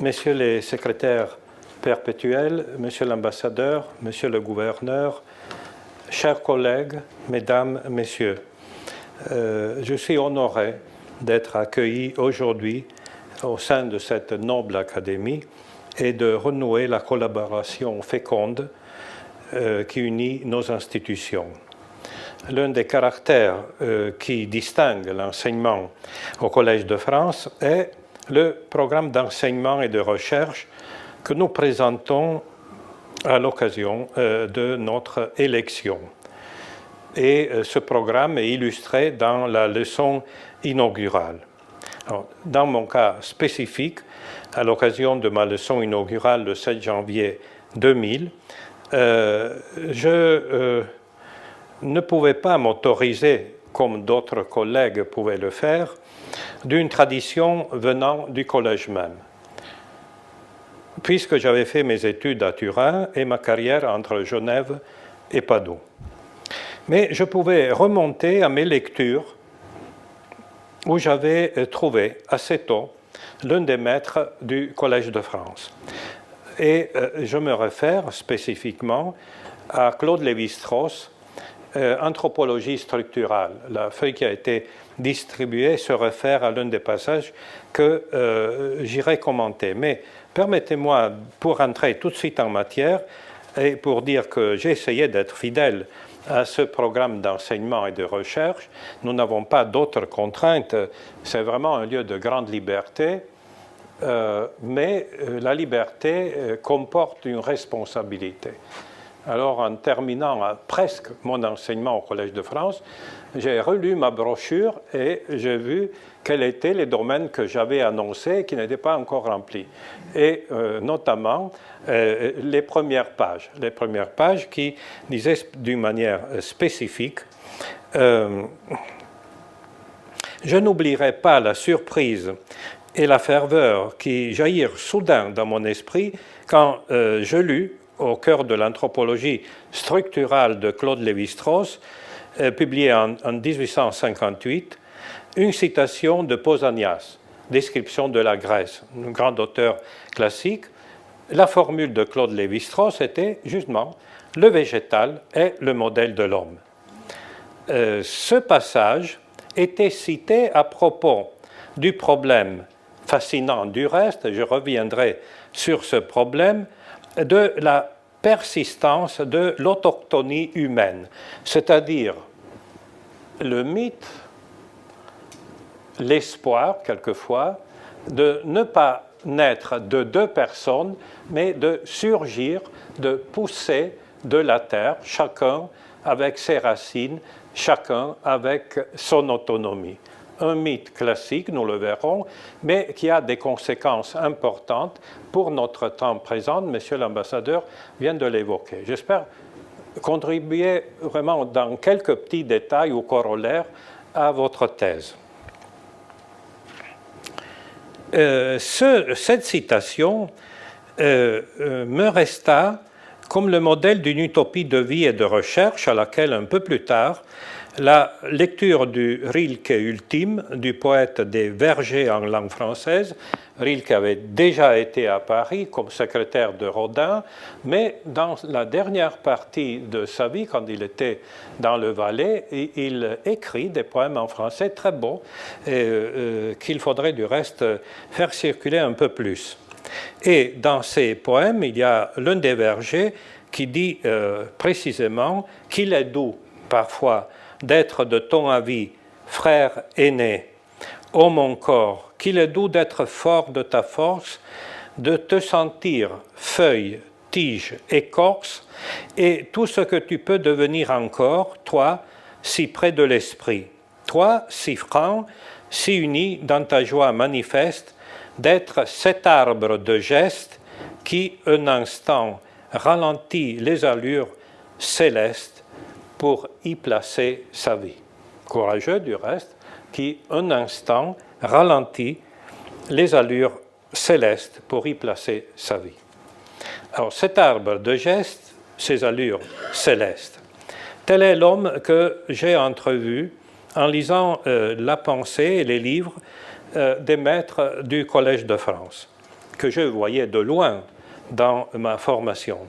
Messieurs les secrétaires perpétuels, Monsieur l'ambassadeur, Monsieur le gouverneur, chers collègues, Mesdames, Messieurs, je suis honoré d'être accueilli aujourd'hui au sein de cette noble académie et de renouer la collaboration féconde qui unit nos institutions. L'un des caractères qui distingue l'enseignement au Collège de France est le programme d'enseignement et de recherche que nous présentons à l'occasion de notre élection. Et ce programme est illustré dans la leçon inaugurale. Alors, dans mon cas spécifique, à l'occasion de ma leçon inaugurale le 7 janvier 2000, je ne pouvais pas m'autoriser, comme d'autres collègues pouvaient le faire, d'une tradition venant du collège même, puisque j'avais fait mes études à Turin et ma carrière entre Genève et Padoue. Mais je pouvais remonter à mes lectures où j'avais trouvé assez tôt l'un des maîtres du Collège de France. Et je me réfère spécifiquement à Claude Lévi-Strauss, Anthropologie structurale. La feuille qui a été distribuée se réfère à l'un des passages que j'irai commenter. Mais permettez-moi, pour entrer tout de suite en matière, et pour dire que j'ai essayé d'être fidèle à ce programme d'enseignement et de recherche, nous n'avons pas d'autres contraintes. C'est vraiment un lieu de grande liberté, mais la liberté comporte une responsabilité. Alors, en terminant presque mon enseignement au Collège de France, j'ai relu ma brochure et j'ai vu quels étaient les domaines que j'avais annoncés et qui n'étaient pas encore remplis. Et notamment, les premières pages qui disaient d'une manière spécifique « Je n'oublierai pas la surprise et la ferveur qui jaillirent soudain dans mon esprit quand je lus au cœur de l'anthropologie structurale de Claude Lévi-Strauss, publiée en 1858, une citation de Pausanias, description de la Grèce, un grand auteur classique. La formule de Claude Lévi-Strauss était justement « le végétal est le modèle de l'homme ». Ce passage était cité à propos du problème fascinant du reste, je reviendrai sur ce problème, de la persistance de l'autochtonie humaine, c'est-à-dire le mythe, l'espoir, quelquefois, de ne pas naître de deux personnes, mais de surgir, de pousser de la terre, chacun avec ses racines, chacun avec son autonomie. Un mythe classique, nous le verrons, mais qui a des conséquences importantes pour notre temps présent. Monsieur l'ambassadeur vient de l'évoquer. J'espère contribuer vraiment dans quelques petits détails ou corollaires à votre thèse. Cette citation me resta comme le modèle d'une utopie de vie et de recherche à laquelle, un peu plus tard, la lecture du Rilke ultime, du poète des Vergers en langue française. Rilke avait déjà été à Paris comme secrétaire de Rodin, mais dans la dernière partie de sa vie, quand il était dans le Valais, il écrit des poèmes en français très beaux, qu'il faudrait du reste faire circuler un peu plus. Et dans ces poèmes, il y a l'un des Vergers qui dit précisément qu'il est doux, parfois, d'être de ton avis, frère aîné, ô mon corps, qu'il est doux d'être fort de ta force, de te sentir feuille, tige, écorce, et tout ce que tu peux devenir encore, toi, si près de l'esprit, toi, si franc, si uni dans ta joie manifeste, d'être cet arbre de gestes qui, un instant, ralentit les allures célestes pour y placer sa vie. Courageux du reste, qui un instant ralentit les allures célestes pour y placer sa vie. Alors cet arbre de gestes, ces allures célestes, tel est l'homme que j'ai entrevu en lisant la pensée et les livres des maîtres du Collège de France. que je voyais de loin dans ma formation.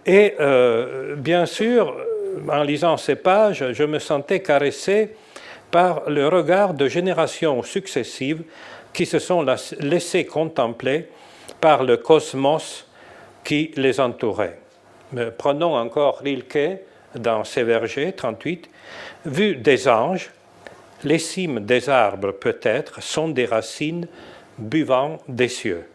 Et bien sûr, en lisant ces pages, je me sentais caressé par le regard de générations successives qui se sont laissées contempler par le cosmos qui les entourait. Prenons encore Rilke dans ses vergers, 38, « Vu des anges, les cimes des arbres peut-être sont des racines buvant des cieux. »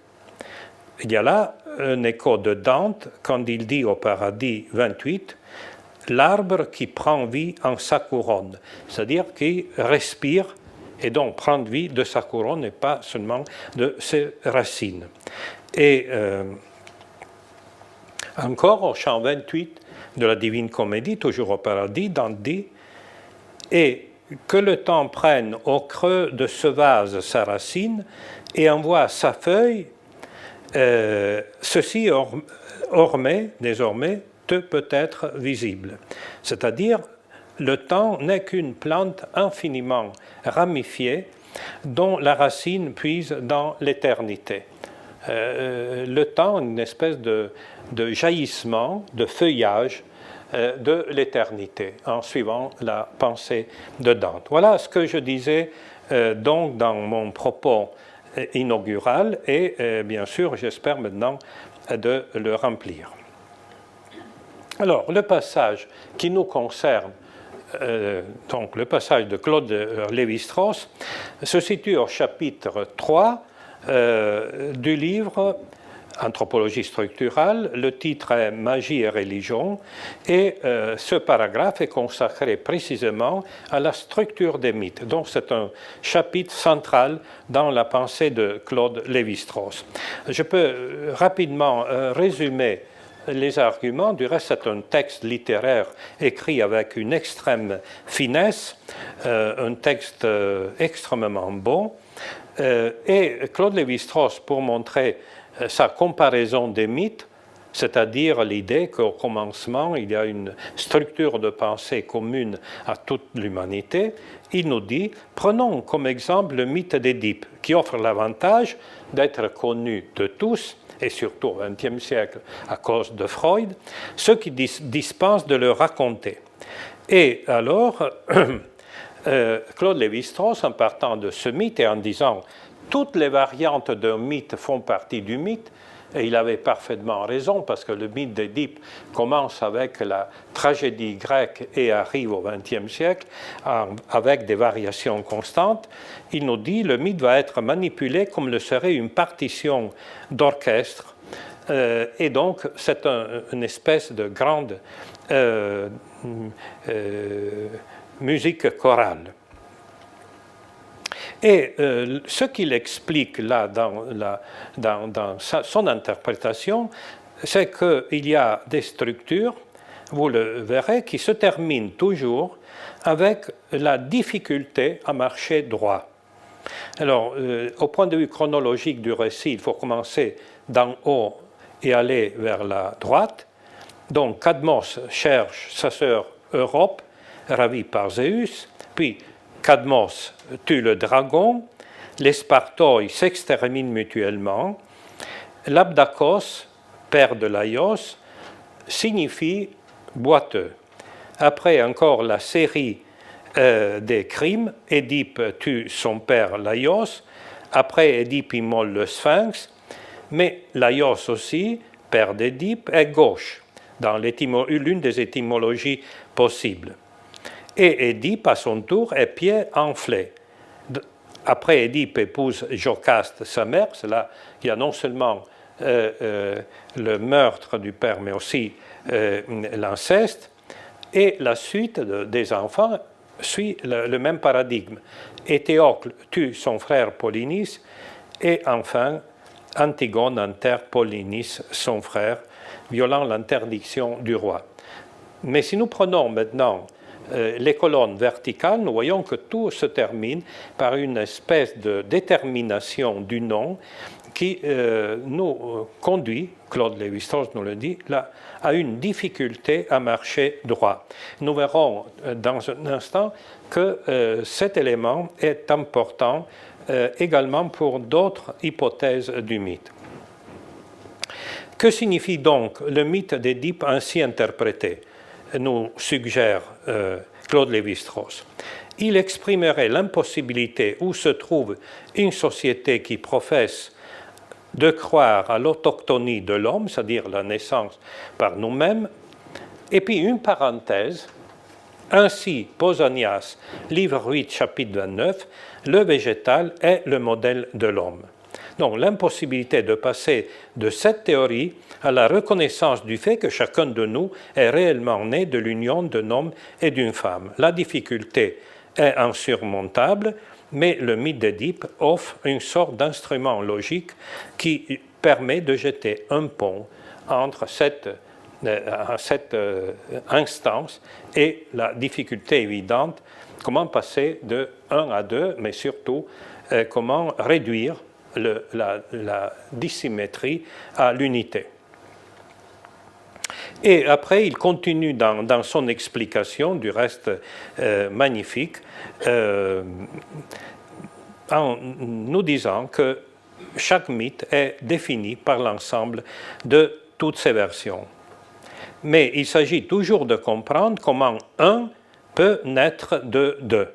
Il y a là un écho de Dante quand il dit au Paradis 28, « L'arbre qui prend vie en sa couronne », c'est-à-dire qui respire et donc prend vie de sa couronne et pas seulement de ses racines. Et encore au chant 28 de la Divine Comédie, toujours au Paradis, Dante dit « Et que le temps prenne au creux de ce vase sa racine et envoie sa feuille, ceci désormais te peut être visible. » C'est-à-dire, le temps n'est qu'une plante infiniment ramifiée dont la racine puise dans l'éternité. Le temps, une espèce de jaillissement, de feuillage de l'éternité, en suivant la pensée de Dante. Voilà ce que je disais donc dans mon propos inaugural et bien sûr, j'espère maintenant de le remplir. Alors, le passage qui nous concerne, donc le passage de Claude Lévi-Strauss, se situe au chapitre 3 du livre Anthropologie structurale. Le titre est Magie et religion et ce paragraphe est consacré précisément à la structure des mythes. Donc c'est un chapitre central dans la pensée de Claude Lévi-Strauss. Je peux rapidement résumer les arguments. Du reste, c'est un texte littéraire écrit avec une extrême finesse, un texte extrêmement beau. Et Claude Lévi-Strauss, pour montrer sa comparaison des mythes, c'est-à-dire l'idée qu'au commencement, il y a une structure de pensée commune à toute l'humanité, il nous dit, prenons comme exemple le mythe d'Édipe, qui offre l'avantage d'être connu de tous, et surtout au XXe siècle à cause de Freud, ceux qui dispensent de le raconter. Et alors, Claude Lévi-Strauss, en partant de ce mythe et en disant toutes les variantes d'un mythe font partie du mythe, et il avait parfaitement raison, parce que le mythe d'Édipe commence avec la tragédie grecque et arrive au XXe siècle avec des variations constantes. Il nous dit que le mythe va être manipulé comme le serait une partition d'orchestre, et donc c'est une espèce de grande musique chorale. Et ce qu'il explique là dans son interprétation, c'est qu'il y a des structures, vous le verrez, qui se terminent toujours avec la difficulté à marcher droit. Alors, au point de vue chronologique du récit, il faut commencer d'en haut et aller vers la droite. Donc, Cadmos cherche sa sœur Europe, ravie par Zéus, puis Cadmos tue le dragon, les Spartoi s'exterminent mutuellement, l'Abdakos, père de Laios, signifie boiteux. Après encore la série des crimes, Édipe tue son père Laios, après Édipe immole le Sphinx, mais Laios aussi, père d'Édipe, est gauche, dans l'une des étymologies possibles. Et Édipe, à son tour, est pied enflé. Après, Édipe épouse Jocaste, sa mère. C'est là qu'il y a non seulement le meurtre du père, mais aussi l'inceste. Et la suite des enfants suit le même paradigme. Éthéocle tue son frère Polynice, et enfin, Antigone enterre Polynice, son frère, violant l'interdiction du roi. Mais si nous prenons maintenant les colonnes verticales, nous voyons que tout se termine par une espèce de détermination du nom qui nous conduit, Claude Lévi-Strauss nous le dit, là, à une difficulté à marcher droit. Nous verrons dans un instant que cet élément est important également pour d'autres hypothèses du mythe. Que signifie donc le mythe d'Édipe ainsi interprété, nous suggère Claude Lévi-Strauss? Il exprimerait l'impossibilité où se trouve une société qui professe de croire à l'autochtonie de l'homme, c'est-à-dire la naissance par nous-mêmes, et puis une parenthèse, ainsi Pausanias, livre 8, chapitre 29, le végétal est le modèle de l'homme. Donc l'impossibilité de passer de cette théorie à la reconnaissance du fait que chacun de nous est réellement né de l'union d'un homme et d'une femme. La difficulté est insurmontable, mais le mythe d'Édipe offre une sorte d'instrument logique qui permet de jeter un pont entre cette instance et la difficulté évidente, comment passer de 1 à 2, mais surtout comment réduire la dissymétrie à l'unité. Et après, il continue dans son explication, du reste magnifique, en nous disant que chaque mythe est défini par l'ensemble de toutes ces versions. Mais il s'agit toujours de comprendre comment un peut naître de deux.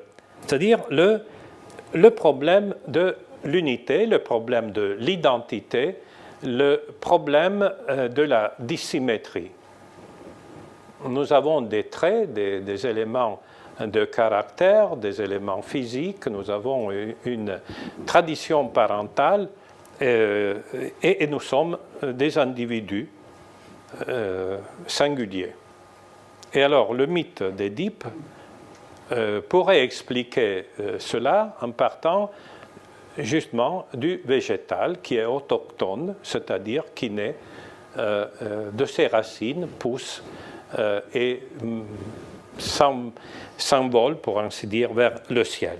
C'est-à-dire le problème de l'unité, le problème de l'identité, le problème de la dissymétrie. Nous avons des traits, des éléments de caractère, des éléments physiques, nous avons une tradition parentale et nous sommes des individus singuliers. Et alors le mythe d'Édipe pourrait expliquer cela en partant justement du végétal qui est autochtone, c'est-à-dire qui naît de ses racines, pousse et s'envole, pour ainsi dire, vers le ciel.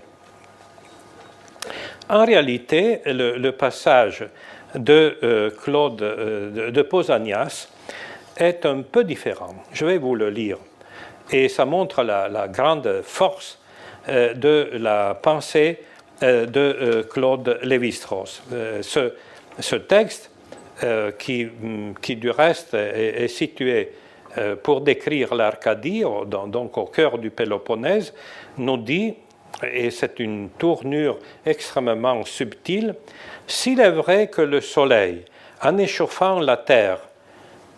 En réalité, le passage de Pausanias est un peu différent. Je vais vous le lire. Et ça montre la grande force de la pensée de Claude Lévi-Strauss. Ce texte, qui du reste est situé pour décrire l'Arcadie, donc au cœur du Péloponnèse, nous dit, et c'est une tournure extrêmement subtile, « S'il est vrai que le soleil, en échauffant la terre,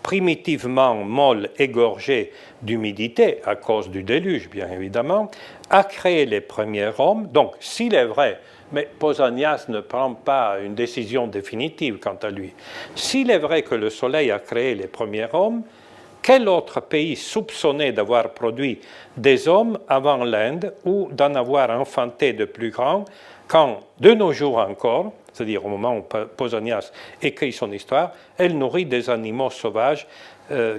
primitivement molle et gorgée d'humidité, à cause du déluge bien évidemment, a créé les premiers hommes. » Donc, s'il est vrai, mais Pausanias ne prend pas une décision définitive quant à lui. S'il est vrai que le soleil a créé les premiers hommes, quel autre pays soupçonné d'avoir produit des hommes avant l'Inde ou d'en avoir enfanté de plus grands quand, de nos jours encore, c'est-à-dire au moment où Pausanias écrit son histoire, elle nourrit des animaux sauvages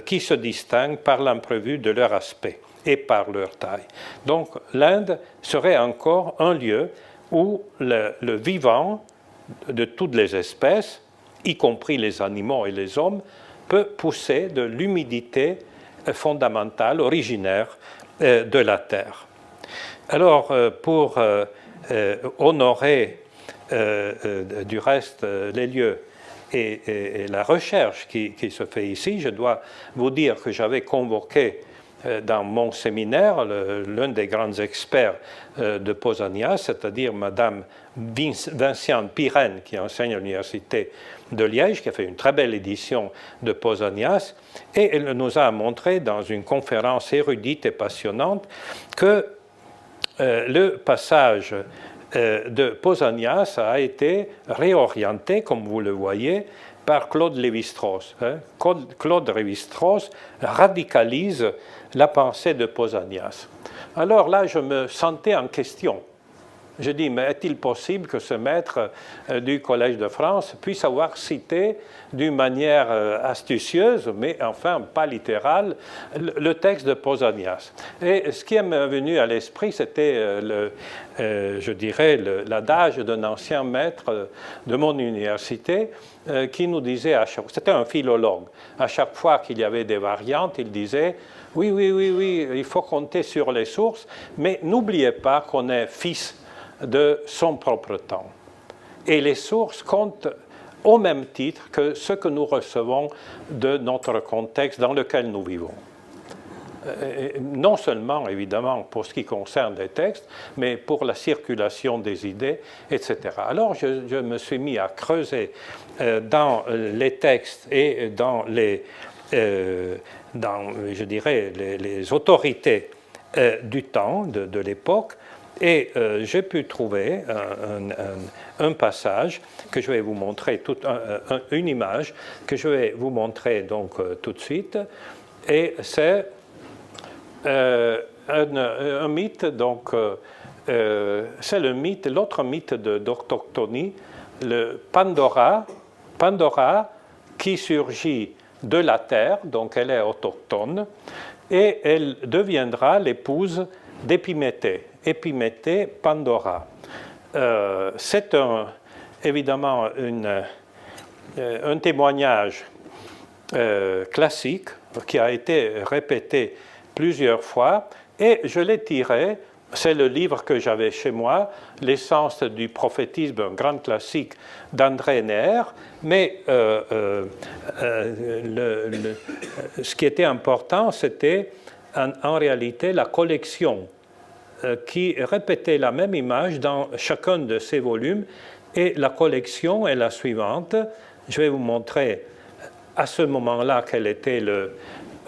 qui se distinguent par l'imprévu de leur aspect et par leur taille. Donc l'Inde serait encore un lieu où le vivant de toutes les espèces, y compris les animaux et les hommes, peut pousser de l'humidité fondamentale, originaire de la terre. Alors, pour honorer du reste les lieux et la recherche qui se fait ici, je dois vous dire que j'avais convoqué dans mon séminaire l'un des grands experts de Pausanias, c'est-à-dire Madame Vinciane Pirenne, qui enseigne à l'Université de Liège, qui a fait une très belle édition de Pausanias, et elle nous a montré dans une conférence érudite et passionnante que le passage de Pausanias a été réorienté, comme vous le voyez, par Claude Lévi-Strauss. Claude Lévi-Strauss radicalise la pensée de Pausanias. Alors là, je me sentais en question. Je dis, mais est-il possible que ce maître du Collège de France puisse avoir cité d'une manière astucieuse, mais enfin pas littérale, le texte de Pausanias? Et ce qui m'est venu à l'esprit, c'était, je dirais, l'adage d'un ancien maître de mon université qui nous disait, c'était un philologue, à chaque fois qu'il y avait des variantes, il disait, oui, il faut compter sur les sources, mais n'oubliez pas qu'on est fils de son propre temps. et les sources comptent au même titre que ce que nous recevons de notre contexte dans lequel nous vivons. Non seulement, évidemment, pour ce qui concerne les textes, mais pour la circulation des idées, etc. Alors, je me suis mis à creuser dans les textes et dans je dirais, les autorités du temps, de l'époque, et j'ai pu trouver un passage que je vais vous montrer, une image que je vais vous montrer donc tout de suite, et c'est un mythe, donc c'est l'autre mythe d'autochtonie, le Pandora qui surgit de la terre, donc elle est autochtone, et elle deviendra l'épouse d'Épiméthée, Épiméthée Pandora. C'est évidemment un témoignage classique qui a été répété plusieurs fois, et je l'ai tiré, c'est le livre que j'avais chez moi, L'essence du prophétisme, un grand classique d'André Neher, mais ce qui était important, c'était en réalité la collection qui répétait la même image dans chacun de ces volumes, et la collection est la suivante. Je vais vous montrer à ce moment-là quelle était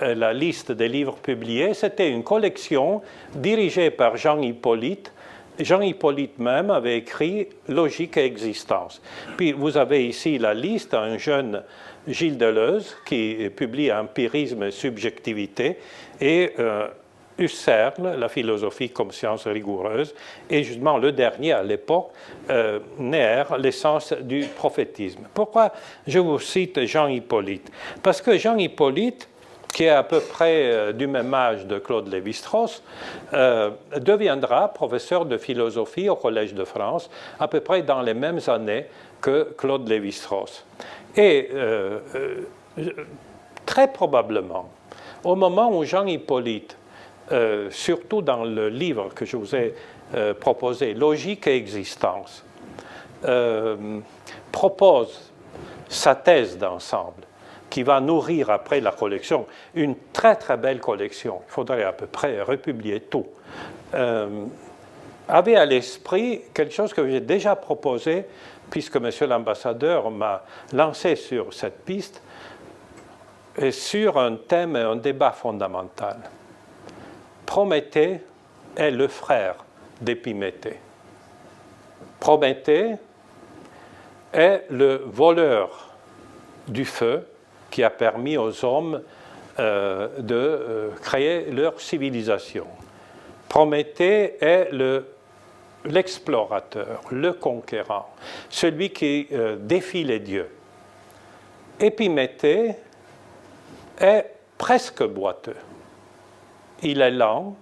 la liste des livres publiés. C'était une collection dirigée par Jean Hippolyte. Jean Hippolyte même avait écrit Logique et existence. Puis vous avez ici la liste, un jeune Gilles Deleuze qui publie Empirisme et subjectivité, et Husserl, la philosophie comme science rigoureuse, et justement le dernier à l'époque, Neher, l'essence du prophétisme. Pourquoi je vous cite Jean Hippolyte? Parce que Jean Hippolyte, qui est à peu près du même âge de Claude Lévi-Strauss, deviendra professeur de philosophie au Collège de France, à peu près dans les mêmes années que Claude Lévi-Strauss. Et très probablement, au moment où Jean Hippolyte, surtout dans le livre que je vous ai proposé, Logique et existence, propose sa thèse d'ensemble, qui va nourrir après la collection, une très très belle collection, il faudrait à peu près republier tout, avait à l'esprit quelque chose que j'ai déjà proposé, puisque Monsieur l'ambassadeur m'a lancé sur cette piste, et sur un thème, un débat fondamental. Prométhée est le frère d'Épiméthée. Prométhée est le voleur du feu qui a permis aux hommes de créer leur civilisation. Prométhée est l'explorateur, le conquérant, celui qui défie les dieux. Épiméthée est presque boiteux. Il est lent,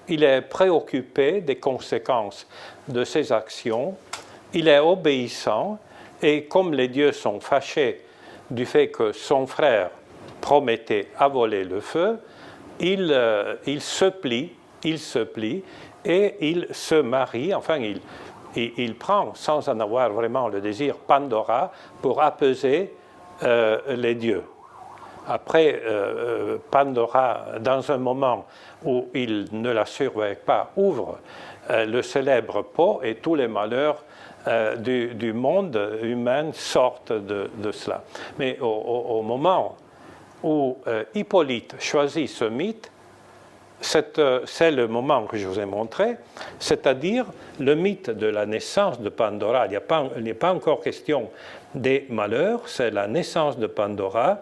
il est préoccupé des conséquences de ses actions, il est obéissant, et comme les dieux sont fâchés du fait que son frère Prométhée a volé le feu, il se plie et il se marie, enfin il prend, sans en avoir vraiment le désir, Pandora pour apaiser les dieux. Après, Pandora, dans un moment où il ne la surveille pas, ouvre le célèbre pot, et tous les malheurs du monde humain sortent de cela. Mais au moment où Hippolyte choisit ce mythe, c'est le moment que je vous ai montré, c'est-à-dire le mythe de la naissance de Pandora. Il n'est pas encore question des malheurs, c'est la naissance de Pandora,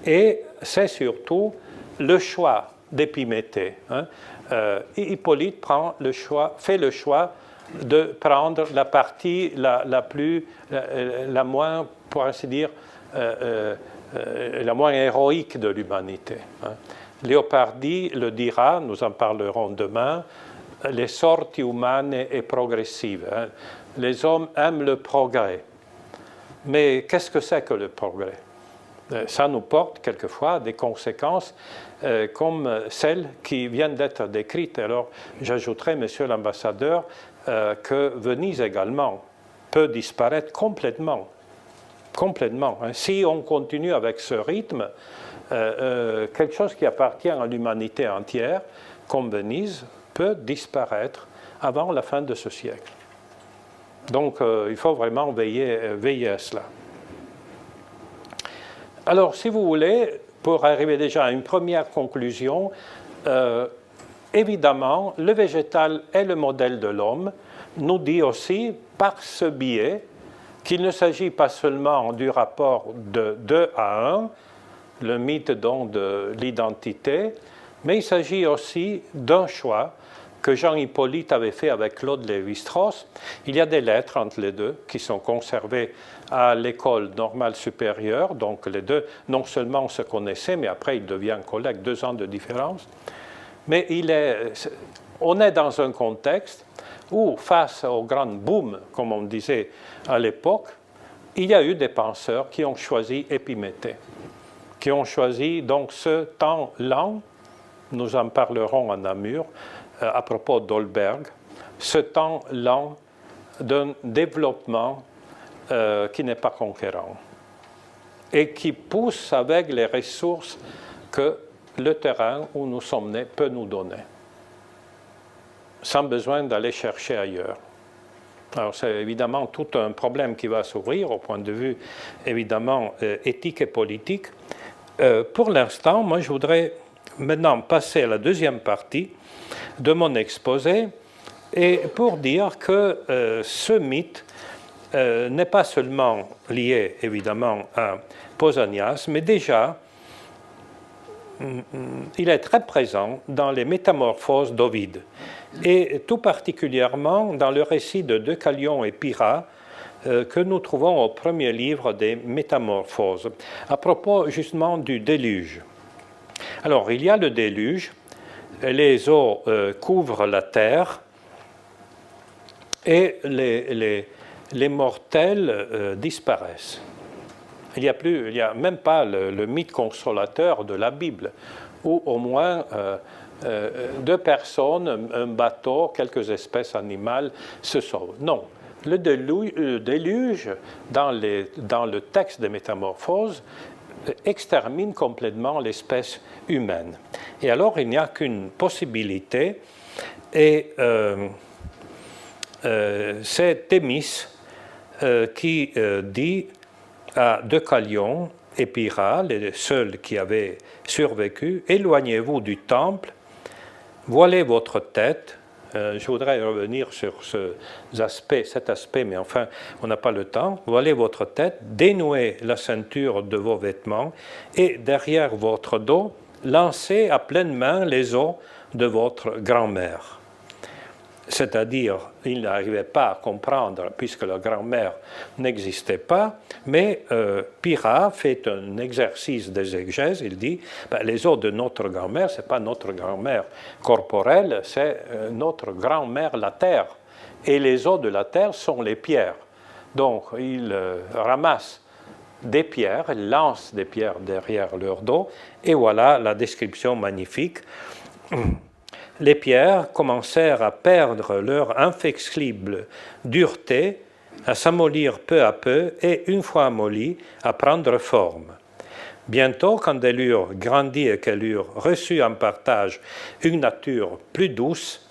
et c'est surtout le choix d'Épiméthée. Hippolyte fait le choix de prendre la partie la moins, pour ainsi dire, la moins héroïque de l'humanité. Leopardi le dira, nous en parlerons demain, les sorti umane et progressives. Les hommes aiment le progrès. Mais qu'est-ce que c'est que le progrès? Ça nous porte quelquefois à des conséquences comme celles qui viennent d'être décrites. Alors j'ajouterai, Monsieur l'ambassadeur, que Venise également peut disparaître complètement. Complètement. Si on continue avec ce rythme, quelque chose qui appartient à l'humanité entière, comme Venise, peut disparaître avant la fin de ce siècle. Donc, il faut vraiment veiller à cela. Alors, si vous voulez, pour arriver déjà à une première conclusion, évidemment, le végétal est le modèle de l'homme, nous dit aussi, par ce biais, qu'il ne s'agit pas seulement du rapport de 2 à 1, le mythe donc de l'identité, mais il s'agit aussi d'un choix que Jean Hippolyte avait fait avec Claude Lévi-Strauss. Il y a des lettres entre les deux qui sont conservées à l'école normale supérieure, donc les deux non seulement se connaissaient, mais après ils deviennent collègues, 2 ans de différence. Mais on est dans un contexte où, face au grand boom, comme on disait à l'époque, il y a eu des penseurs qui ont choisi Épiméthée, qui ont choisi donc ce temps lent, nous en parlerons à Namur, à propos d'Holberg, ce temps lent d'un développement qui n'est pas conquérant et qui pousse avec les ressources que le terrain où nous sommes nés peut nous donner, sans besoin d'aller chercher ailleurs. Alors c'est évidemment tout un problème qui va s'ouvrir au point de vue évidemment éthique et politique. Pour l'instant, moi je voudrais maintenant passer à la deuxième partie de mon exposé et pour dire que ce mythe n'est pas seulement lié évidemment à Pausanias, mais déjà il est très présent dans les métamorphoses d'Ovide, et tout particulièrement dans le récit de Deucalion et Pyrrha que nous trouvons au premier livre des Métamorphoses, à propos justement du déluge. Alors, il y a le déluge, les eaux couvrent la terre, et les mortels disparaissent. Il n'y a même pas le mythe consolateur de la Bible, où au moins 2 personnes, un bateau, quelques espèces animales se sauvent. Non, le déluge, dans le texte des Métamorphoses, extermine complètement l'espèce humaine. Et alors, il n'y a qu'une possibilité, et c'est Thémis qui dit à Deucalion et Pyrrha, les seuls qui avaient survécu, éloignez-vous du temple, voilez votre tête. Je voudrais revenir sur cet aspect, mais enfin, on n'a pas le temps. Voilez votre tête, dénouez la ceinture de vos vêtements et derrière votre dos, lancez à pleine main les os de votre grand-mère. C'est-à-dire, il n'arrivait pas à comprendre, puisque la grand-mère n'existait pas, mais Pyrrha fait un exercice d'exégèse, il dit, les os de notre grand-mère, ce n'est pas notre grand-mère corporelle, c'est notre grand-mère la terre. Et les os de la terre sont les pierres. Donc, il ramasse des pierres, il lance des pierres derrière leur dos, et voilà la description magnifique. Les pierres commencèrent à perdre leur inflexible dureté, à s'amollir peu à peu et, une fois amollies, à prendre forme. Bientôt, quand elles eurent grandi et qu'elles eurent reçu en partage une nature plus douce,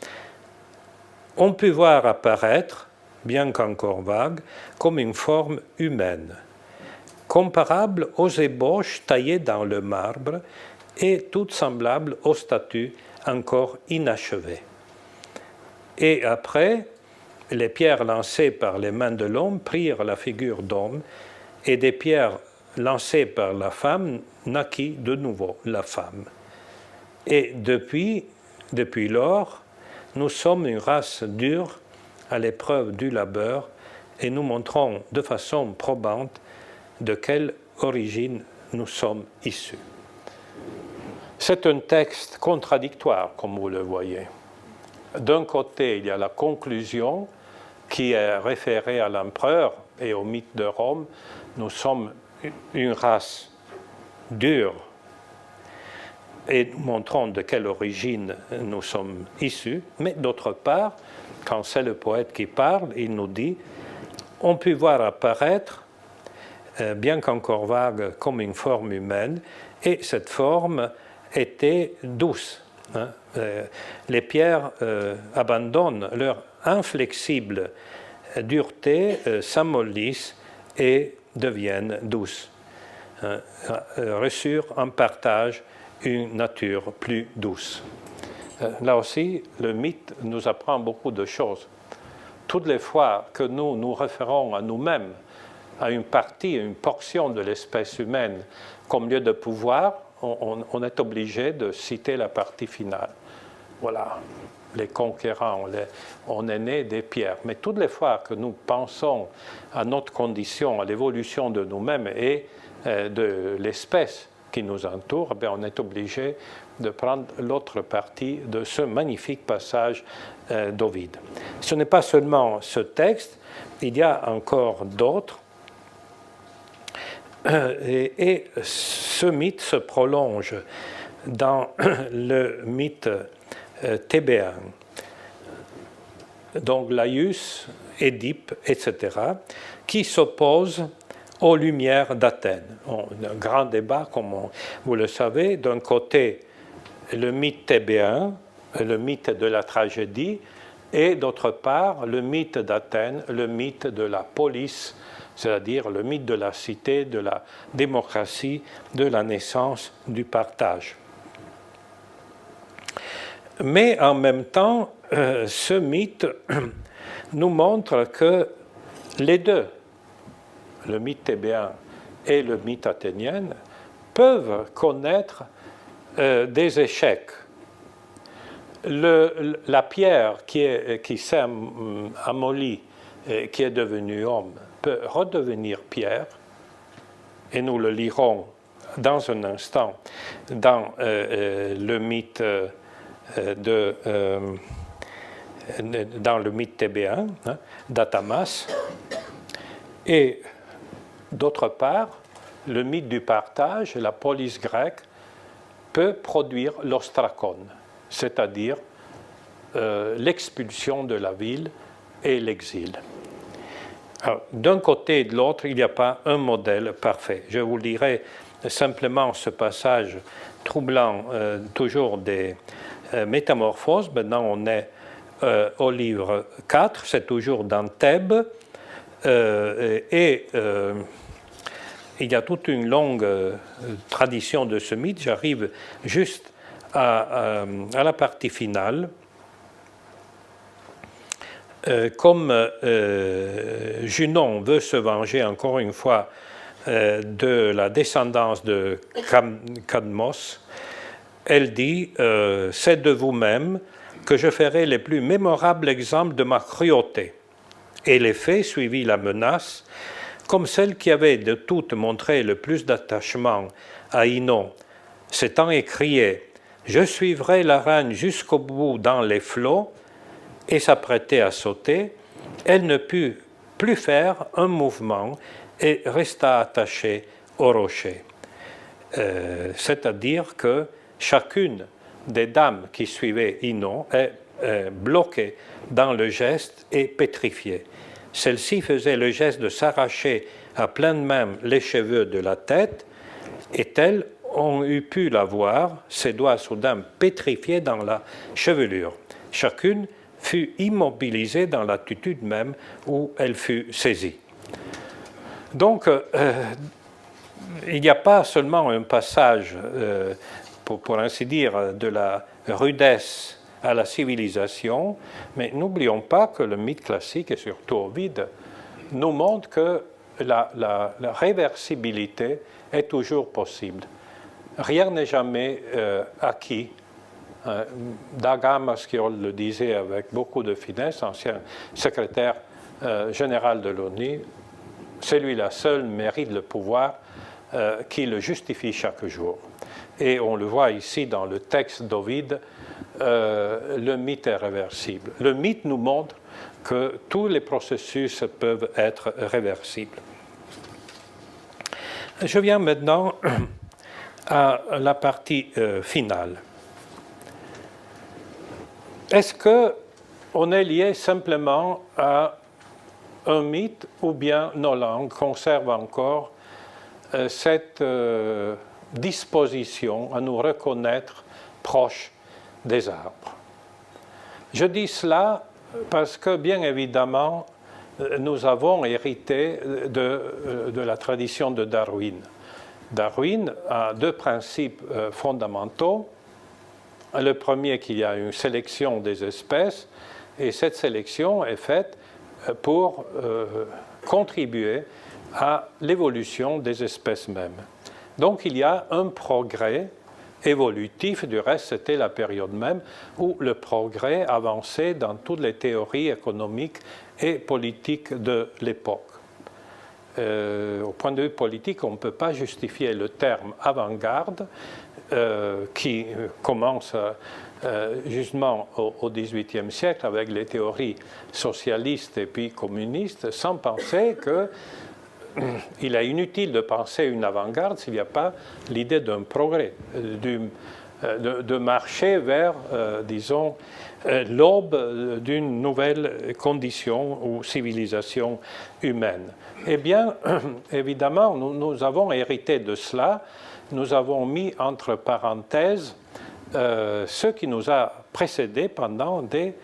on put voir apparaître, bien qu'encore vague, comme une forme humaine, comparable aux ébauches taillées dans le marbre et toute semblable aux statues encore inachevé. Et après, les pierres lancées par les mains de l'homme prirent la figure d'homme, et des pierres lancées par la femme naquit de nouveau la femme. Et depuis lors, nous sommes une race dure à l'épreuve du labeur, et nous montrons de façon probante de quelle origine nous sommes issus. C'est un texte contradictoire, comme vous le voyez. D'un côté, il y a la conclusion qui est référée à l'empereur et au mythe de Rome. Nous sommes une race dure et nous montrons de quelle origine nous sommes issus. Mais d'autre part, quand c'est le poète qui parle, il nous dit ont pu voir apparaître, bien qu'encore vague, comme une forme humaine, et cette forme était douce. Les pierres abandonnent leur inflexible dureté, s'amollissent et deviennent douces. Reçurent en partage une nature plus douce. Là aussi, le mythe nous apprend beaucoup de choses. Toutes les fois que nous nous référons à nous-mêmes, à une partie, une portion de l'espèce humaine comme lieu de pouvoir, on est obligé de citer la partie finale. Voilà, les conquérants, on est né des pierres. Mais toutes les fois que nous pensons à notre condition, à l'évolution de nous-mêmes et de l'espèce qui nous entoure, on est obligé de prendre l'autre partie de ce magnifique passage d'Ovide. Ce n'est pas seulement ce texte, il y a encore d'autres. Et ce mythe se prolonge dans le mythe thébéen. Donc Laïus, Édipe, etc., qui s'opposent aux Lumières d'Athènes. Un grand débat, comme vous le savez. D'un côté, le mythe thébéen, le mythe de la tragédie, et d'autre part, le mythe d'Athènes, le mythe de la polis, c'est-à-dire le mythe de la cité, de la démocratie, de la naissance, du partage. Mais en même temps, ce mythe nous montre que les deux, le mythe thébéen et le mythe athénien, peuvent connaître des échecs. La pierre qui s'est amollie, qui est devenue homme, peut redevenir pierre, et nous le lirons dans un instant dans le mythe dans le mythe thébéen, d'Athamas, et d'autre part, le mythe du partage, la polis grecque, peut produire l'ostracone, c'est-à-dire l'expulsion de la ville et l'exil. D'un côté et de l'autre, il n'y a pas un modèle parfait. Je vous lirai simplement ce passage troublant, toujours des métamorphoses. Maintenant, on est au livre 4, c'est toujours dans Thèbes, et il y a toute une longue tradition de ce mythe. J'arrive juste à la partie finale. Comme Junon veut se venger encore une fois de la descendance de Cadmos, elle dit « C'est de vous-même que je ferai les plus mémorables exemples de ma cruauté. » Et l'effet suivit la menace, comme celle qui avait de toutes montré le plus d'attachement à Inon, s'étant écrié « Je suivrai la reine jusqu'au bout dans les flots », et s'apprêtait à sauter, elle ne put plus faire un mouvement et resta attachée au rocher. C'est-à-dire que chacune des dames qui suivaient Inon est bloquée dans le geste et pétrifiée. Celle-ci faisait le geste de s'arracher à pleines mains les cheveux de la tête, et telles ont eu pu la voir, ses doigts soudain pétrifiés dans la chevelure. Chacune fut immobilisée dans l'attitude même où elle fut saisie. Donc, il n'y a pas seulement un passage, pour ainsi dire, de la rudesse à la civilisation, mais n'oublions pas que le mythe classique, et surtout Ovide, nous montre que la réversibilité est toujours possible. Rien n'est jamais acquis. Dag Hammarskjöld le disait avec beaucoup de finesse, ancien secrétaire général de l'ONU, celui-là seul mérite le pouvoir qui le justifie chaque jour. Et on le voit ici dans le texte d'Ovide, le mythe est réversible. Le mythe nous montre que tous les processus peuvent être réversibles. Je viens maintenant à la partie finale. Est-ce qu'on est lié simplement à un mythe ou bien nos langues conservent encore cette disposition à nous reconnaître proches des arbres. Je dis cela parce que, bien évidemment, nous avons hérité de la tradition de Darwin. Darwin a deux principes fondamentaux. Le premier, qu'il y a une sélection des espèces, et cette sélection est faite pour contribuer à l'évolution des espèces mêmes. Donc il y a un progrès évolutif, du reste c'était la période même où le progrès avançait dans toutes les théories économiques et politiques de l'époque. Au point de vue politique, on ne peut pas justifier le terme avant-garde qui commence justement au XVIIIe siècle avec les théories socialistes et puis communistes, sans penser qu'il est inutile de penser une avant-garde s'il n'y a pas l'idée d'un progrès, de marcher vers, disons, l'aube d'une nouvelle condition ou civilisation humaine. Eh bien, évidemment, nous avons hérité de cela. Nous avons mis entre parenthèses ce qui nous a précédé pendant des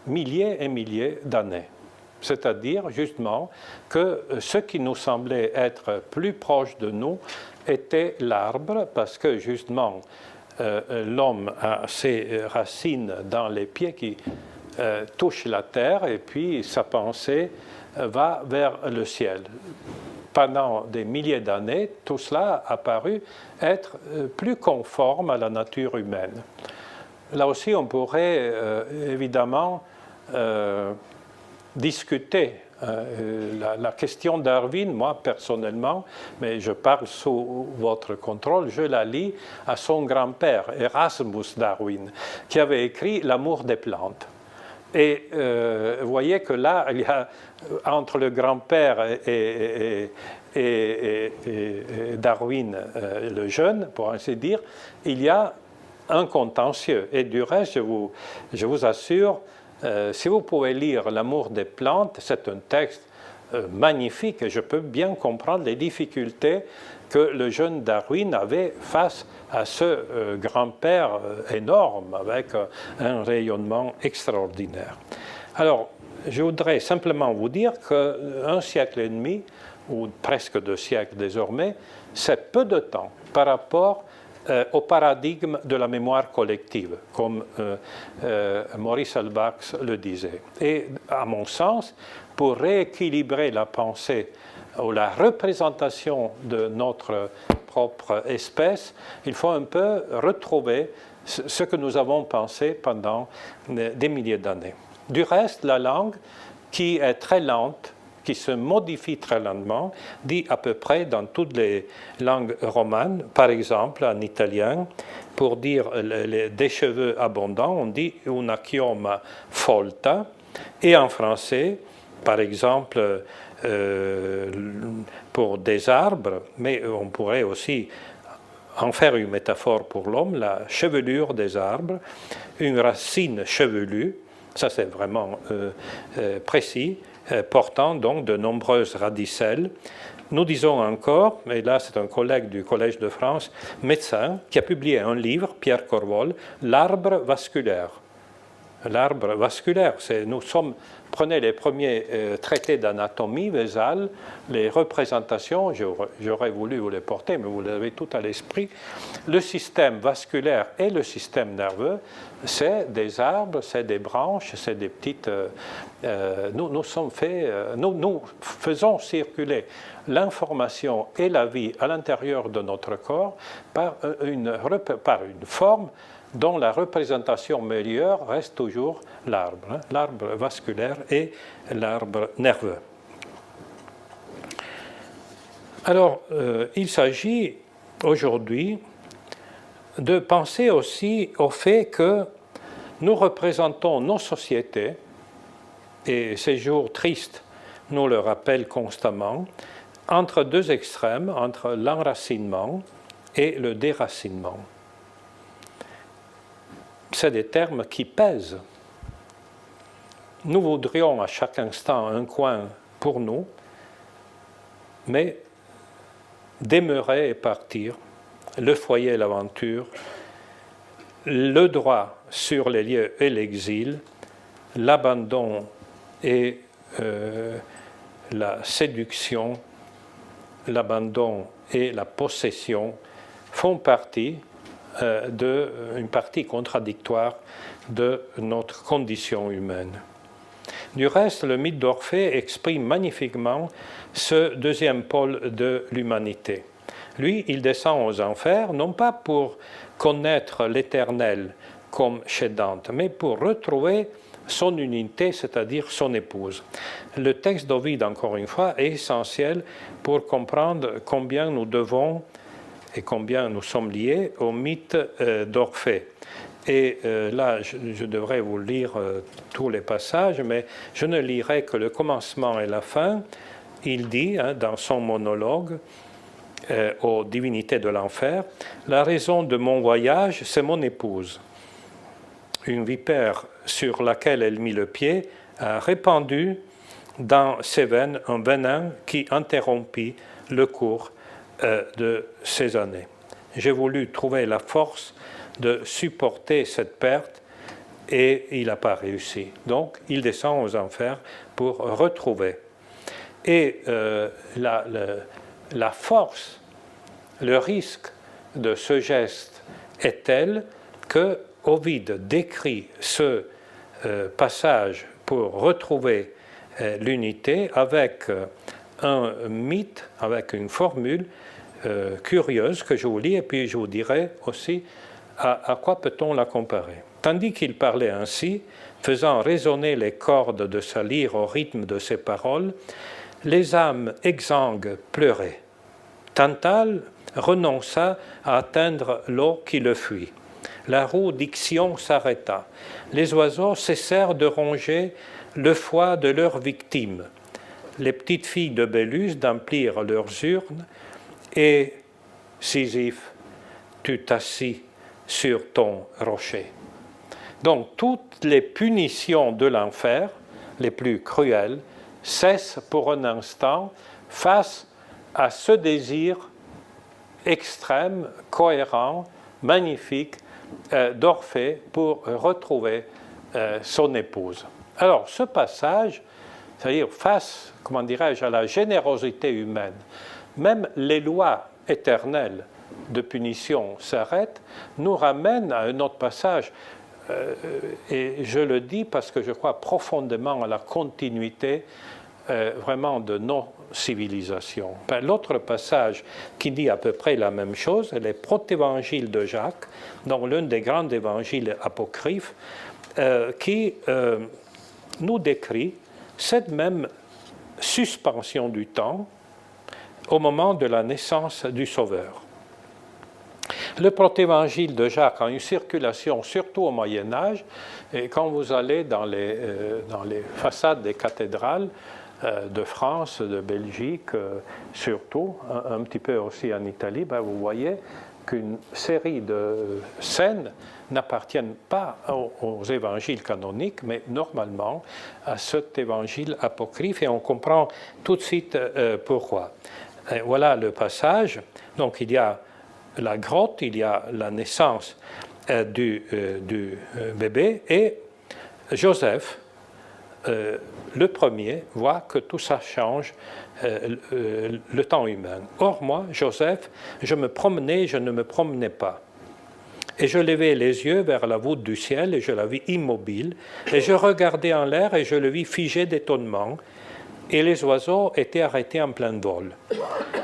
milliers et milliers d'années. C'est-à-dire, justement, que ce qui nous semblait être plus proche de nous était l'arbre, parce que, justement, l'homme a ses racines dans les pieds qui touchent la terre, et puis sa pensée va vers le ciel. Pendant des milliers d'années, tout cela a paru être plus conforme à la nature humaine. Là aussi, on pourrait évidemment discuter la question Darwin. Moi, personnellement, mais je parle sous votre contrôle, je la lis à son grand-père, Erasmus Darwin, qui avait écrit L'amour des plantes. Et vous voyez que là, il y a, entre le grand-père et Darwin, le jeune, pour ainsi dire, il y a un contentieux. Et du reste, je vous assure, si vous pouvez lire L'amour des plantes, c'est un texte magnifique et je peux bien comprendre les difficultés que le jeune Darwin avait face à ce grand-père énorme avec un rayonnement extraordinaire. Alors, je voudrais simplement vous dire qu'un siècle et demi, ou presque 2 siècles désormais, c'est peu de temps par rapport au paradigme de la mémoire collective, comme Maurice Halbach le disait. Et à mon sens, pour rééquilibrer la pensée ou la représentation de notre propre espèce, il faut un peu retrouver ce que nous avons pensé pendant des milliers d'années. Du reste, la langue, qui est très lente, qui se modifie très lentement, dit à peu près dans toutes les langues romanes, par exemple en italien, pour dire des cheveux abondants, on dit una chioma folta, et en français, par exemple, pour des arbres, mais on pourrait aussi en faire une métaphore pour l'homme, la chevelure des arbres, une racine chevelue, ça c'est vraiment précis, portant donc de nombreuses radicelles. Nous disons encore, et là c'est un collègue du Collège de France, médecin, qui a publié un livre, Pierre Corvol, L'arbre vasculaire. L'arbre vasculaire, prenez les premiers traités d'anatomie basale, les représentations, j'aurais voulu vous les porter, mais vous l'avez tout à l'esprit. Le système vasculaire et le système nerveux, c'est des arbres, c'est des branches, c'est des petites... nous faisons circuler l'information et la vie à l'intérieur de notre corps par une forme dont la représentation meilleure reste toujours l'arbre, l'arbre vasculaire et l'arbre nerveux. Alors, il s'agit aujourd'hui de penser aussi au fait que nous représentons nos sociétés, et ces jours tristes nous le rappellent constamment, entre deux extrêmes, entre l'enracinement et le déracinement. C'est des termes qui pèsent. Nous voudrions à chaque instant un coin pour nous, mais demeurer et partir, le foyer et l'aventure, le droit sur les lieux et l'exil, l'abandon et la séduction, l'abandon et la possession font partie d'une partie contradictoire de notre condition humaine. Du reste, le mythe d'Orphée exprime magnifiquement ce deuxième pôle de l'humanité. Lui, il descend aux enfers, non pas pour connaître l'Éternel comme chez Dante, mais pour retrouver son unité, c'est-à-dire son épouse. Le texte d'Ovide, encore une fois, est essentiel pour comprendre combien nous devons et combien nous sommes liés au mythe d'Orphée. Et là, je devrais vous lire tous les passages, mais je ne lirai que le commencement et la fin. Il dit, dans son monologue aux divinités de l'enfer, « La raison de mon voyage, c'est mon épouse. Une vipère sur laquelle elle mit le pied a répandu dans ses veines un venin qui interrompit le cours de ces années. J'ai voulu trouver la force de supporter cette perte et il n'a pas réussi. Donc, il descend aux enfers pour retrouver. Et la force, le risque de ce geste est tel que Ovide décrit ce passage pour retrouver l'unité avec un mythe, avec une formule curieuse que je vous lis et puis je vous dirai aussi à quoi peut-on la comparer. Tandis qu'il parlait ainsi, faisant résonner les cordes de sa lyre au rythme de ses paroles, les âmes exsangues pleuraient. Tantale renonça à atteindre l'eau qui le fuit. La roue d'Ixion s'arrêta. Les oiseaux cessèrent de ronger le foie de leurs victimes. Les petites filles de Bélus d'emplir leurs urnes et Sisyphe, tu t'assis sur ton rocher. Donc toutes les punitions de l'enfer, les plus cruelles, cessent pour un instant face à ce désir extrême, cohérent, magnifique d'Orphée pour retrouver son épouse. Alors ce passage, c'est-à-dire face, comment dirais-je, à la générosité humaine, même les lois éternelles de punition s'arrêtent, nous ramène à un autre passage. Et je le dis parce que je crois profondément à la continuité vraiment de nos civilisations. L'autre passage qui dit à peu près la même chose, c'est le protévangile de Jacques, donc l'un des grands évangiles apocryphes, qui nous décrit cette même suspension du temps au moment de la naissance du Sauveur. Le protévangile de Jacques a une circulation surtout au Moyen-Âge, et quand vous allez dans les façades des cathédrales de France, de Belgique, surtout, un petit peu aussi en Italie, vous voyez qu'une série de scènes n'appartiennent pas aux évangiles canoniques, mais normalement à cet évangile apocryphe, et on comprend tout de suite pourquoi. Et voilà le passage. Donc il y a la grotte, il y a la naissance du bébé, et Joseph, le premier, voit que tout ça change le temps humain. Or moi, Joseph, je me promenais, je ne me promenais pas. Et je levai les yeux vers la voûte du ciel, et je la vis immobile, et je regardais en l'air, et je le vis figé d'étonnement, et les oiseaux étaient arrêtés en plein vol.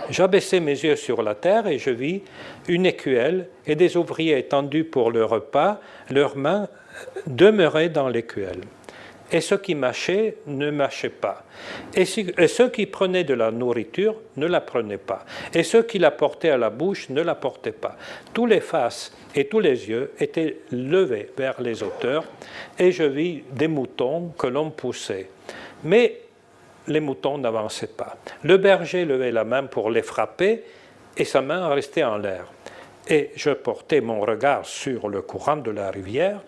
J'abaissai mes yeux sur la terre, et je vis une écuelle, et des ouvriers étendus pour le repas, leurs mains demeuraient dans l'écuelle. Et ceux qui mâchaient ne mâchaient pas. Et ceux qui prenaient de la nourriture ne la prenaient pas. Et ceux qui la portaient à la bouche ne la portaient pas. Tous les faces et tous les yeux étaient levés vers les auteurs, et je vis des moutons que l'on poussait. Mais les moutons n'avançaient pas. Le berger levait la main pour les frapper, et sa main restait en l'air. Et je portais mon regard sur le courant de la rivière,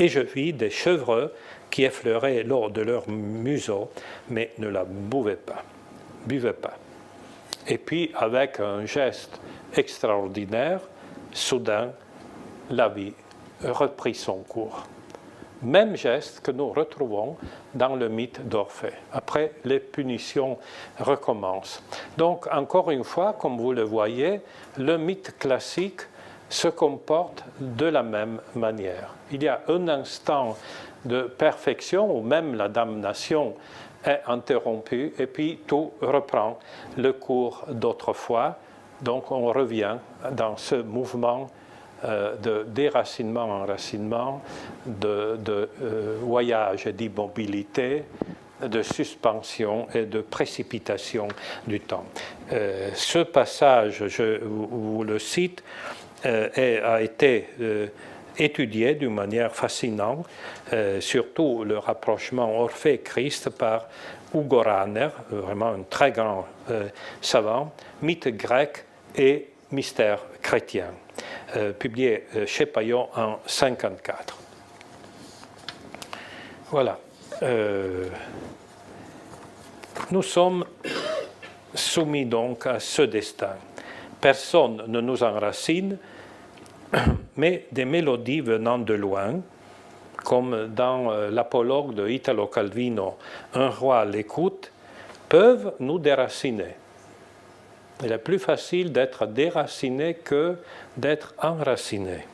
et je vis des chevreux qui effleuraient l'eau de leur museau, mais ne la buvaient pas. Et puis, avec un geste extraordinaire, soudain, la vie reprit son cours. Même geste que nous retrouvons dans le mythe d'Orphée. Après, les punitions recommencent. Donc, encore une fois, comme vous le voyez, le mythe classique se comporte de la même manière. Il y a un instant de perfection où même la damnation est interrompue et puis tout reprend le cours d'autrefois. Donc, on revient dans ce mouvement de déracinement en racinement, de voyage et d'immobilité, de suspension et de précipitation du temps. Ce passage, je vous le cite, a été étudié d'une manière fascinante, surtout le rapprochement Orphée-Christ par Hugo Rahner, vraiment un très grand savant, mythe grec et mystère chrétien, publié chez Paillon en 1954. Voilà. Nous sommes soumis donc à ce destin. Personne ne nous enracine, mais des mélodies venant de loin, comme dans l'apologue de Italo Calvino, Un roi l'écoute, peuvent nous déraciner. Il est plus facile d'être déraciné que d'être enraciné.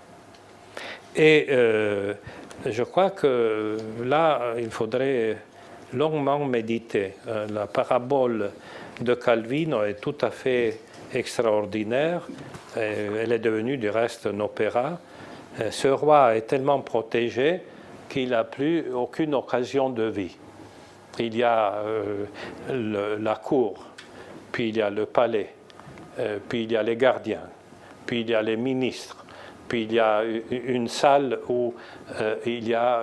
Et je crois que là, il faudrait longuement méditer. La parabole de Calvino est tout à fait extraordinaire. Elle est devenue du reste un opéra. Ce roi est tellement protégé qu'il n'a plus aucune occasion de vie. Il y a la cour, puis il y a le palais, puis il y a les gardiens, puis il y a les ministres, puis il y a une salle où il y a,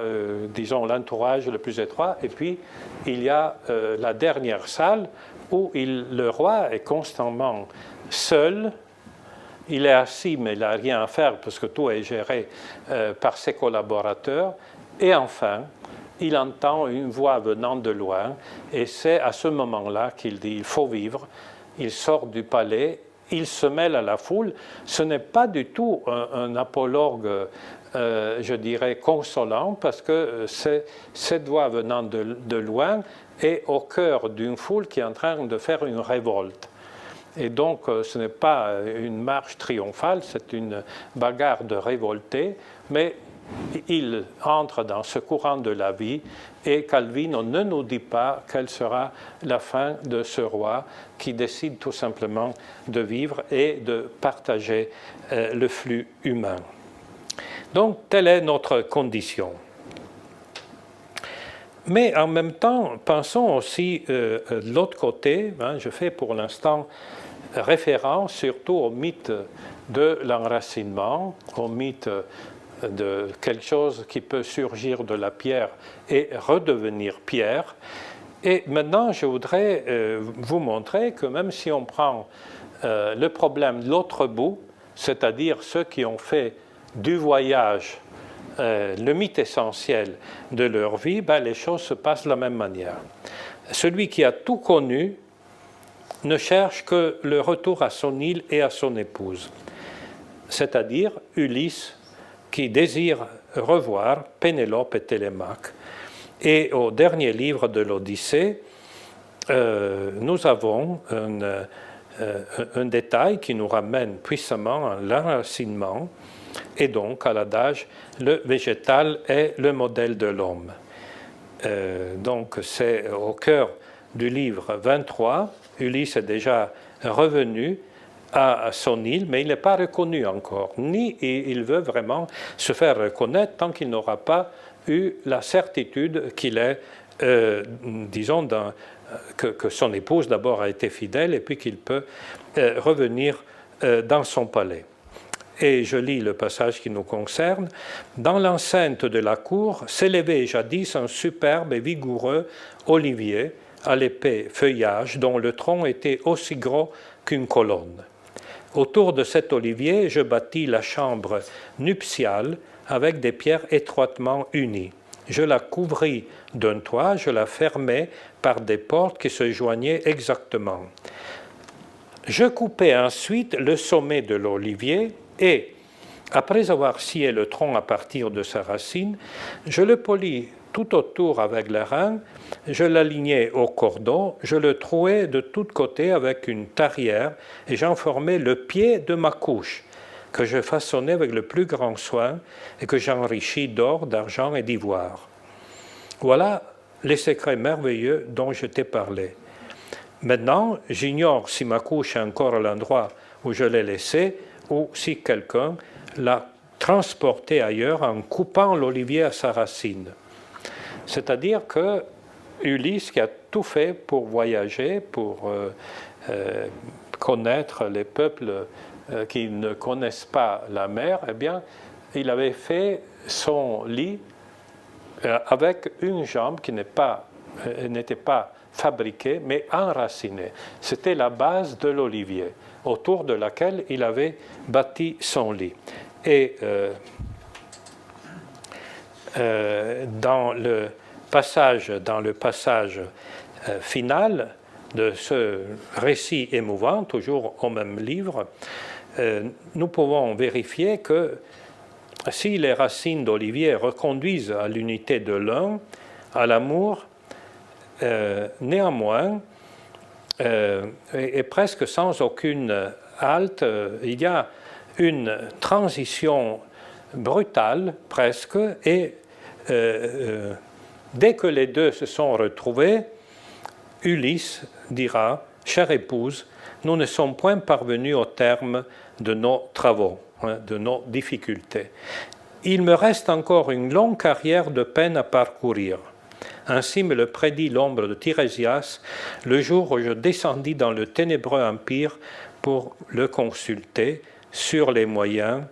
disons, l'entourage le plus étroit, et puis il y a la dernière salle où le roi est constamment seul. Il est assis, mais il n'a rien à faire parce que tout est géré par ses collaborateurs. Et enfin, il entend une voix venant de loin, et c'est à ce moment-là qu'il dit « il faut vivre ». Il sort du palais, il se mêle à la foule. Ce n'est pas du tout un apologue, je dirais, consolant, parce que cette voix venant de loin est au cœur d'une foule qui est en train de faire une révolte. Et donc, ce n'est pas une marche triomphale, c'est une bagarre de révoltés, mais il entre dans ce courant de la vie et Calvino ne nous dit pas quelle sera la fin de ce roi qui décide tout simplement de vivre et de partager le flux humain. Donc, telle est notre condition. Mais en même temps, pensons aussi de l'autre côté, je fais pour l'instant référence surtout au mythe de l'enracinement, au mythe de quelque chose qui peut surgir de la pierre et redevenir pierre. Et maintenant, je voudrais vous montrer que même si on prend le problème de l'autre bout, c'est-à-dire ceux qui ont fait du voyage le mythe essentiel de leur vie, les choses se passent de la même manière. Celui qui a tout connu ne cherche que le retour à son île et à son épouse, c'est-à-dire Ulysse qui désire revoir Pénélope et Télémaque. Et au dernier livre de l'Odyssée, nous avons un détail qui nous ramène puissamment à l'enracinement et donc à l'adage « le végétal est le modèle de l'homme ». Donc c'est au cœur du livre 23, Ulysse est déjà revenu à son île, mais il n'est pas reconnu encore, ni il veut vraiment se faire reconnaître tant qu'il n'aura pas eu la certitude qu'il est, disons, que son épouse d'abord a été fidèle et puis qu'il peut revenir dans son palais. Et je lis le passage qui nous concerne. « Dans l'enceinte de la cour s'élevait jadis un superbe et vigoureux olivier à l'épais feuillage dont le tronc était aussi gros qu'une colonne. Autour de cet olivier, je bâtis la chambre nuptiale avec des pierres étroitement unies. Je la couvris d'un toit, je la fermai par des portes qui se joignaient exactement. Je coupai ensuite le sommet de l'olivier et, après avoir scié le tronc à partir de sa racine, je le polis tout autour avec l'airain, je l'alignai au cordon, je le trouai de tous côtés avec une tarière et j'en formai le pied de ma couche, que je façonnai avec le plus grand soin et que j'enrichis d'or, d'argent et d'ivoire. Voilà les secrets merveilleux dont je t'ai parlé. Maintenant, j'ignore si ma couche est encore à l'endroit où je l'ai laissée ou si quelqu'un l'a transportée ailleurs en coupant l'olivier à sa racine. C'est-à-dire que Ulysse, qui a tout fait pour voyager, pour connaître les peuples qui ne connaissent pas la mer, eh bien, il avait fait son lit avec une jambe qui n'était pas fabriquée, mais enracinée. C'était la base de l'olivier, autour de laquelle il avait bâti son lit. Et dans le passage final de ce récit émouvant, toujours au même livre, nous pouvons vérifier que si les racines d'olivier reconduisent à l'unité de l'un, à l'amour, néanmoins, et presque sans aucune halte, il y a une transition brutale presque, et dès que les deux se sont retrouvés, Ulysse dira « Chère épouse, nous ne sommes point parvenus au terme de nos travaux, de nos difficultés. Il me reste encore une longue carrière de peine à parcourir. Ainsi me le prédit l'ombre de Tirésias le jour où je descendis dans le ténébreux empire pour le consulter sur les moyens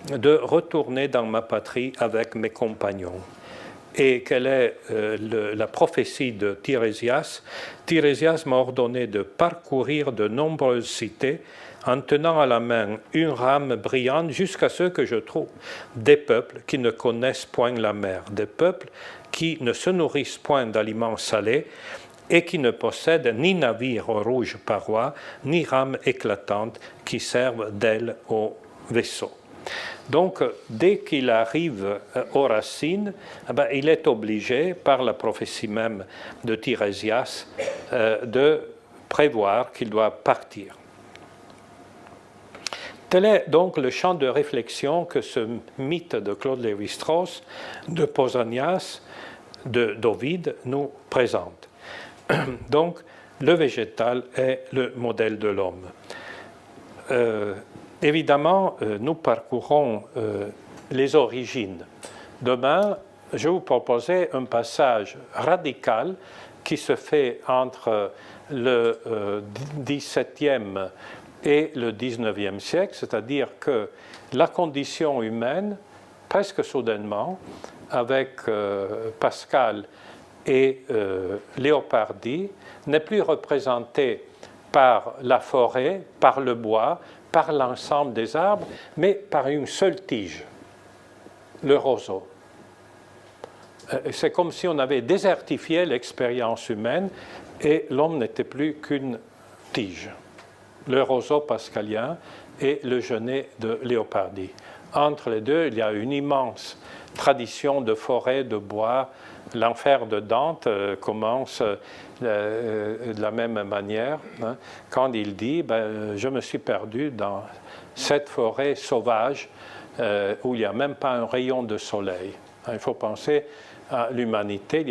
de retourner dans ma patrie avec mes compagnons. » Et quelle est la prophétie de Tirésias? Tirésias m'a ordonné de parcourir de nombreuses cités en tenant à la main une rame brillante jusqu'à ce que je trouve des peuples qui ne connaissent point la mer, des peuples qui ne se nourrissent point d'aliments salés et qui ne possèdent ni navire aux rouges parois, ni rames éclatantes qui servent d'ailes aux vaisseaux. Donc, dès qu'il arrive aux racines, il est obligé, par la prophétie même de Tirésias, de prévoir qu'il doit partir. Tel est donc le champ de réflexion que ce mythe de Claude Lévi-Strauss, de Pausanias, d'Ovide nous présente. Donc, le végétal est le modèle de l'homme. Évidemment, nous parcourons les origines. Demain, je vais vous proposer un passage radical qui se fait entre le XVIIe et le XIXe siècle, c'est-à-dire que la condition humaine, presque soudainement, avec Pascal et Léopardi, n'est plus représentée par la forêt, par le bois, par l'ensemble des arbres, mais par une seule tige, le roseau. C'est comme si on avait désertifié l'expérience humaine et l'homme n'était plus qu'une tige, le roseau pascalien et le genêt de Léopardi. Entre les deux, il y a une immense tradition de forêt, de bois. L'enfer de Dante commence de la même manière, quand il dit je me suis perdu dans cette forêt sauvage où il n'y a même pas un rayon de soleil. Il faut penser à l'humanité.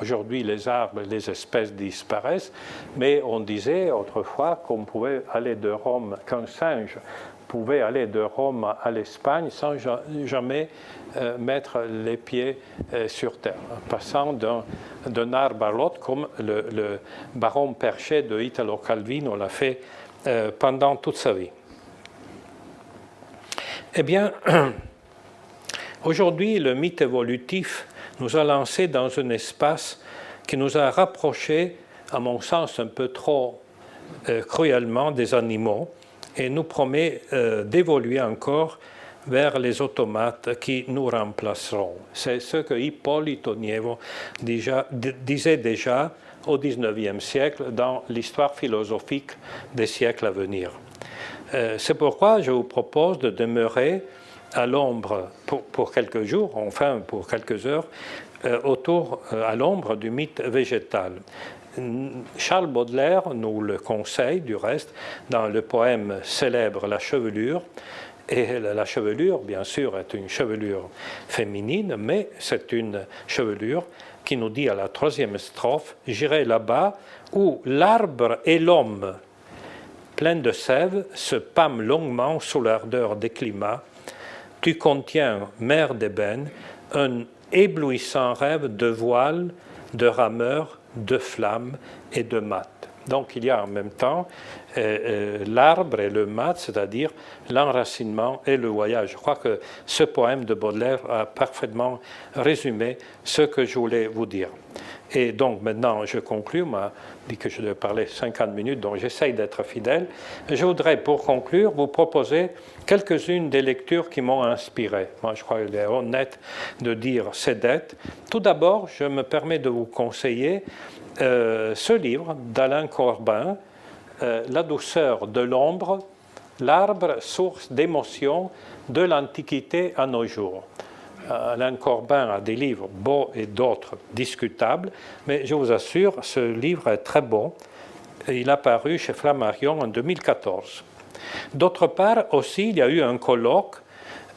Aujourd'hui, les arbres, les espèces disparaissent, mais on disait autrefois qu'on pouvait aller de Rome, qu'un singe pouvait aller de Rome à l'Espagne sans jamais mettre les pieds sur terre, passant d'un arbre à l'autre, comme le baron perché de Italo Calvino l'a fait pendant toute sa vie. Eh bien, aujourd'hui, le mythe évolutif nous a lancés dans un espace qui nous a rapprochés, à mon sens, un peu trop cruellement des animaux, et nous promet d'évoluer encore vers les automates qui nous remplaceront. C'est ce que Ippolito Nievo disait déjà au XIXe siècle dans l'histoire philosophique des siècles à venir. C'est pourquoi je vous propose de demeurer à l'ombre pour quelques jours, enfin pour quelques heures, à l'ombre du mythe végétal. Charles Baudelaire nous le conseille, du reste, dans le poème célèbre La chevelure. Et la chevelure, bien sûr, est une chevelure féminine, mais c'est une chevelure qui nous dit à la troisième strophe « J'irai là-bas où l'arbre et l'homme, plein de sève, se pâment longuement sous l'ardeur des climats. Tu contiens, mer d'ébène, un éblouissant rêve de voiles, de rameurs, de flammes et de mat. » Donc il y a en même temps l'arbre et le mat, c'est-à-dire l'enracinement et le voyage. Je crois que ce poème de Baudelaire a parfaitement résumé ce que je voulais vous dire. Et donc maintenant je conclue, on m'a dit que je devais parler 50 minutes, donc j'essaye d'être fidèle. Je voudrais pour conclure vous proposer quelques-unes des lectures qui m'ont inspiré. Moi je crois qu'il est honnête de dire ces dettes. Tout d'abord, je me permets de vous conseiller ce livre d'Alain Corbin, La douceur de l'ombre, l'arbre, source d'émotion de l'Antiquité à nos jours. Alain Corbin a des livres beaux et d'autres discutables, mais je vous assure, ce livre est très bon. Il a paru chez Flammarion en 2014. D'autre part, aussi, il y a eu un colloque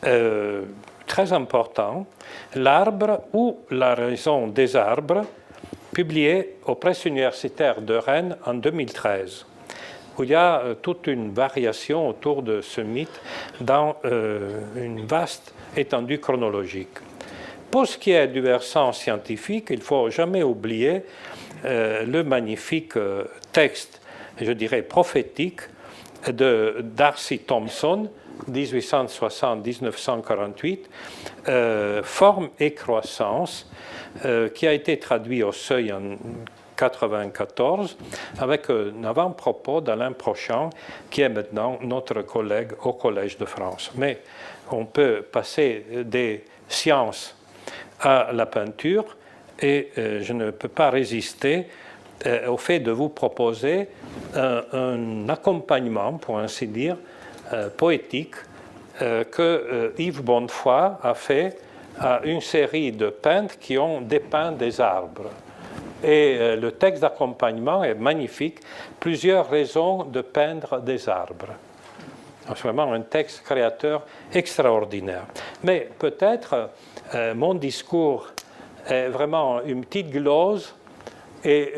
très important, L'arbre ou la raison des arbres, publié aux presses universitaires de Rennes en 2013, où il y a toute une variation autour de ce mythe dans une vaste étendue chronologique. Pour ce qui est du versant scientifique, il ne faut jamais oublier le magnifique texte, je dirais prophétique, de Darcy Thompson, 1860-1948, Forme et croissance, qui a été traduit au Seuil en 1994, avec un avant-propos d'Alain Prochant, qui est maintenant notre collègue au Collège de France. Mais on peut passer des sciences à la peinture, et je ne peux pas résister au fait de vous proposer un accompagnement, pour ainsi dire, poétique, que Yves Bonnefoy a fait à une série de peintres qui ont dépeint des arbres. Et le texte d'accompagnement est magnifique. Plusieurs raisons de peindre des arbres. C'est vraiment un texte créateur extraordinaire. Mais peut-être mon discours est vraiment une petite glose et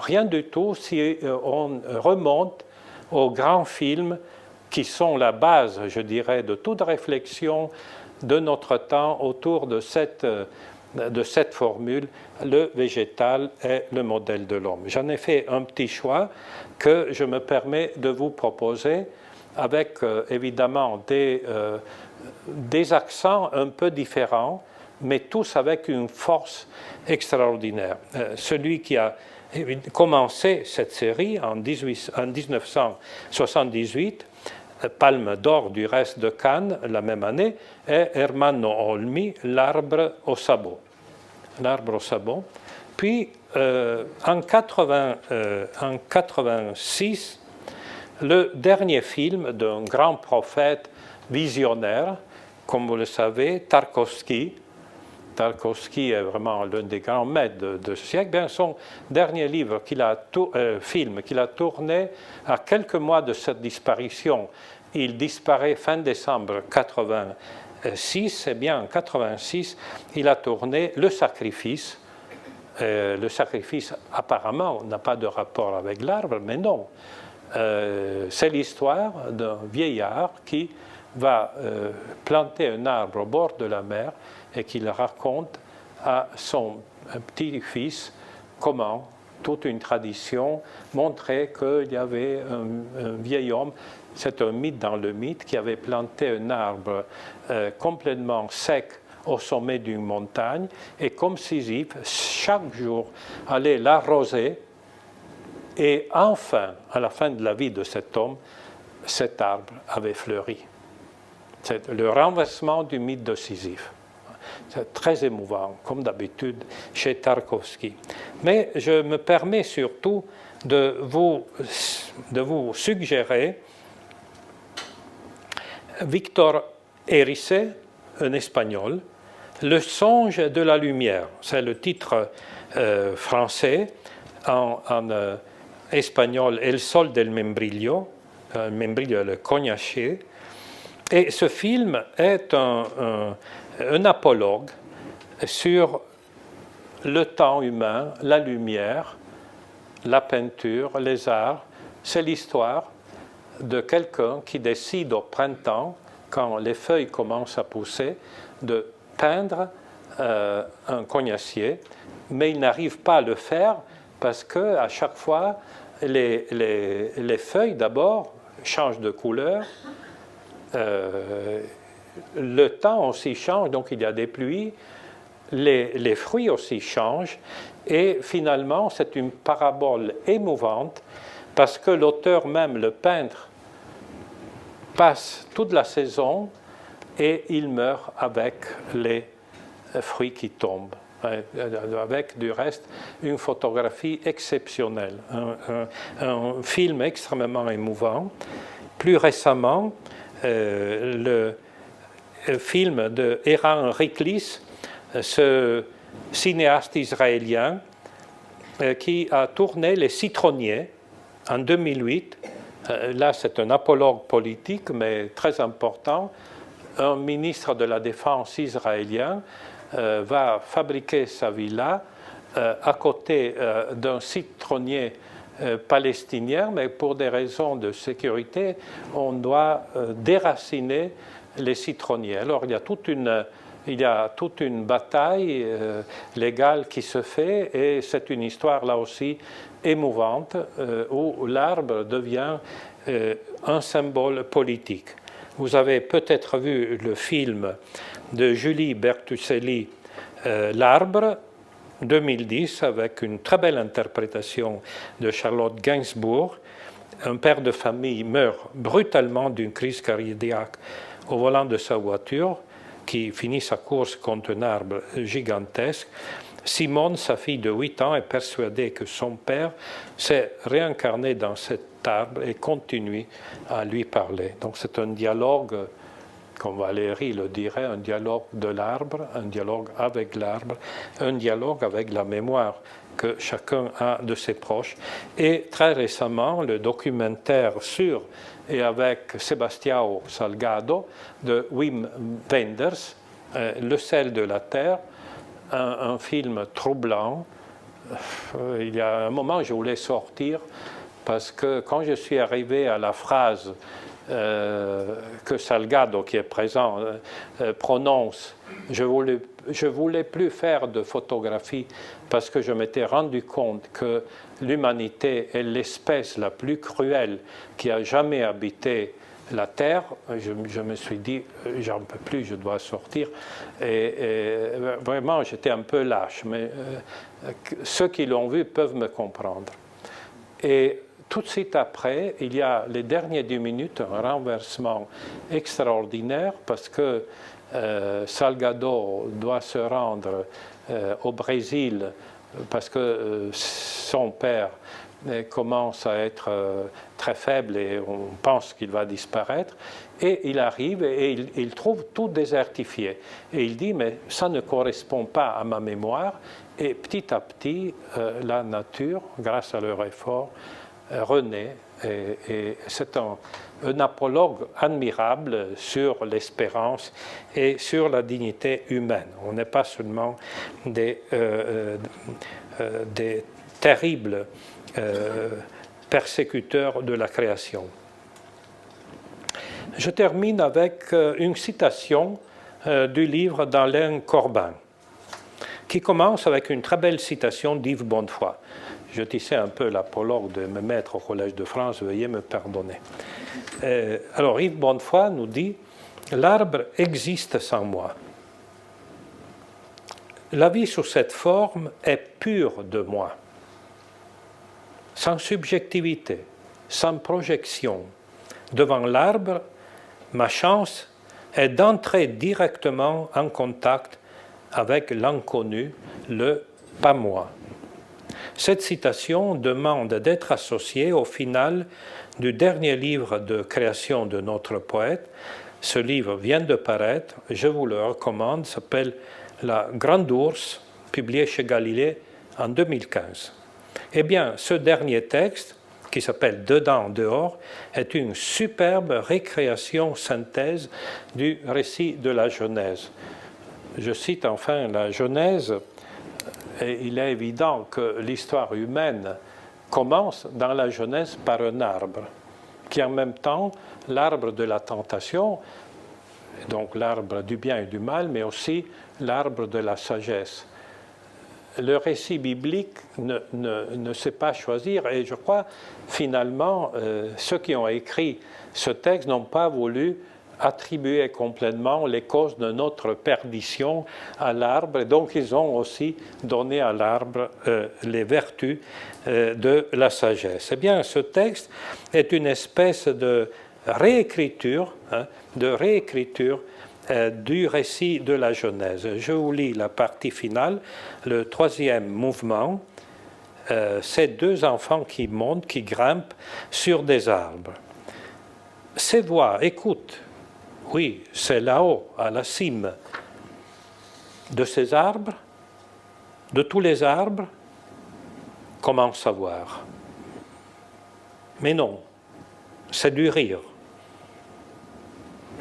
rien du tout si on remonte aux grands films qui sont la base, je dirais, de toute réflexion de notre temps autour de cette formule, le végétal est le modèle de l'homme. J'en ai fait un petit choix que je me permets de vous proposer avec évidemment des accents un peu différents, mais tous avec une force extraordinaire. Celui qui a commencé cette série en 1978, Palme d'or du reste de Cannes la même année, est Ermanno Olmi, L'arbre au sabot. L'arbre au sabot. Puis en 86, le dernier film d'un grand prophète visionnaire, comme vous le savez, Tarkovsky. Tarkovsky est vraiment l'un des grands maîtres de ce siècle. Bien, son dernier livre, film qu'il a tourné à quelques mois de cette disparition, il disparaît fin décembre 86, et bien en 86, il a tourné Le Sacrifice. Le sacrifice, apparemment, n'a pas de rapport avec l'arbre, mais non. C'est l'histoire d'un vieillard qui va planter un arbre au bord de la mer et qu'il raconte à son petit-fils comment toute une tradition montrait qu'il y avait un vieil homme, c'est un mythe dans le mythe, qui avait planté un arbre complètement sec au sommet d'une montagne, et comme Sisyphe, chaque jour, allait l'arroser, et enfin, à la fin de la vie de cet homme, cet arbre avait fleuri. C'est le renversement du mythe de Sisyphe. C'est très émouvant, comme d'habitude chez Tarkovsky. Mais je me permets surtout de vous suggérer Victor Erice, un Espagnol, Le songe de la lumière. C'est le titre français, en espagnol El sol del membrillo, membrillo le cognacier. Et ce film est un apologue sur le temps humain, la lumière, la peinture, les arts. C'est l'histoire de quelqu'un qui décide au printemps, quand les feuilles commencent à pousser, de peindre un cognacier, mais il n'arrive pas à le faire parce qu'à chaque fois, les feuilles d'abord changent de couleur, le temps aussi change, donc il y a des pluies, les fruits aussi changent, et finalement c'est une parabole émouvante parce que l'auteur même, le peintre, passe toute la saison et il meurt avec les fruits qui tombent, avec du reste une photographie exceptionnelle, un film extrêmement émouvant. Plus récemment, le film de Eran Riklis, ce cinéaste israélien qui a tourné Les Citronniers en 2008. Là, c'est un apologue politique, mais très important. Un ministre de la Défense israélien va fabriquer sa villa à côté d'un citronnier palestinien, mais pour des raisons de sécurité, on doit déraciner les citronniers. Alors, il y a toute une bataille légale qui se fait, et c'est une histoire là aussi émouvante où l'arbre devient un symbole politique. Vous avez peut-être vu le film de Julie Bertucelli, L'arbre, 2010, avec une très belle interprétation de Charlotte Gainsbourg. Un père de famille meurt brutalement d'une crise cardiaque au volant de sa voiture, qui finit sa course contre un arbre gigantesque. Simone, sa fille de 8 ans, est persuadée que son père s'est réincarné dans cet arbre et continue à lui parler. Donc c'est un dialogue, comme Valéry le dirait, un dialogue de l'arbre, un dialogue avec l'arbre, un dialogue avec la mémoire que chacun a de ses proches. Et très récemment, le documentaire sur et avec Sebastião Salgado de Wim Wenders, Le sel de la terre, un film troublant. Il y a un moment, je voulais sortir parce que quand je suis arrivé à la phrase que Salgado, qui est présent, prononce, je voulais plus faire de photographie parce que je m'étais rendu compte que l'humanité est l'espèce la plus cruelle qui a jamais habité la Terre. Je me suis dit, j'en peux plus, je dois sortir. Et vraiment, j'étais un peu lâche, mais ceux qui l'ont vu peuvent me comprendre. Et tout de suite après, il y a les dernières 10 minutes, un renversement extraordinaire parce que Salgado doit se rendre au Brésil parce que son père commence à être très faible et on pense qu'il va disparaître. Et il arrive et il trouve tout désertifié. Et il dit, mais ça ne correspond pas à ma mémoire. Et petit à petit, la nature, grâce à leur effort, renaît. Et c'est un apologue admirable sur l'espérance et sur la dignité humaine. On n'est pas seulement des terribles persécuteurs de la création. Je termine avec une citation du livre d'Alain Corbin, qui commence avec une très belle citation d'Yves Bonnefoy. Je tissais un peu l'apologue de mes maîtres au Collège de France, veuillez me pardonner. Alors Yves Bonnefoy nous dit « L'arbre existe sans moi. La vie sous cette forme est pure de moi. Sans subjectivité, sans projection. Devant l'arbre, ma chance est d'entrer directement en contact avec l'inconnu, le « pas moi ». Cette citation demande d'être associée au final du dernier livre de création de notre poète. Ce livre vient de paraître, je vous le recommande, s'appelle « La Grande Ourse », publié chez Galilée en 2015. Eh bien, ce dernier texte, qui s'appelle « Dedans, dehors », est une superbe récréation synthèse du récit de la Genèse. Je cite enfin la Genèse, et il est évident que l'histoire humaine commence dans la Genèse par un arbre, qui est en même temps l'arbre de la tentation, donc l'arbre du bien et du mal, mais aussi l'arbre de la sagesse. Le récit biblique ne sait pas choisir, et je crois finalement ceux qui ont écrit ce texte n'ont pas voulu attribuer complètement les causes de notre perdition à l'arbre, et donc ils ont aussi donné à l'arbre les vertus de la sagesse. Eh bien, ce texte est une espèce de réécriture, du récit de la Genèse. Je vous lis la partie finale, le troisième mouvement. Ces deux enfants qui montent, qui grimpent sur des arbres. Ces voix, écoute, oui, c'est là-haut, à la cime de ces arbres, de tous les arbres, comment savoir? Mais non, c'est du rire.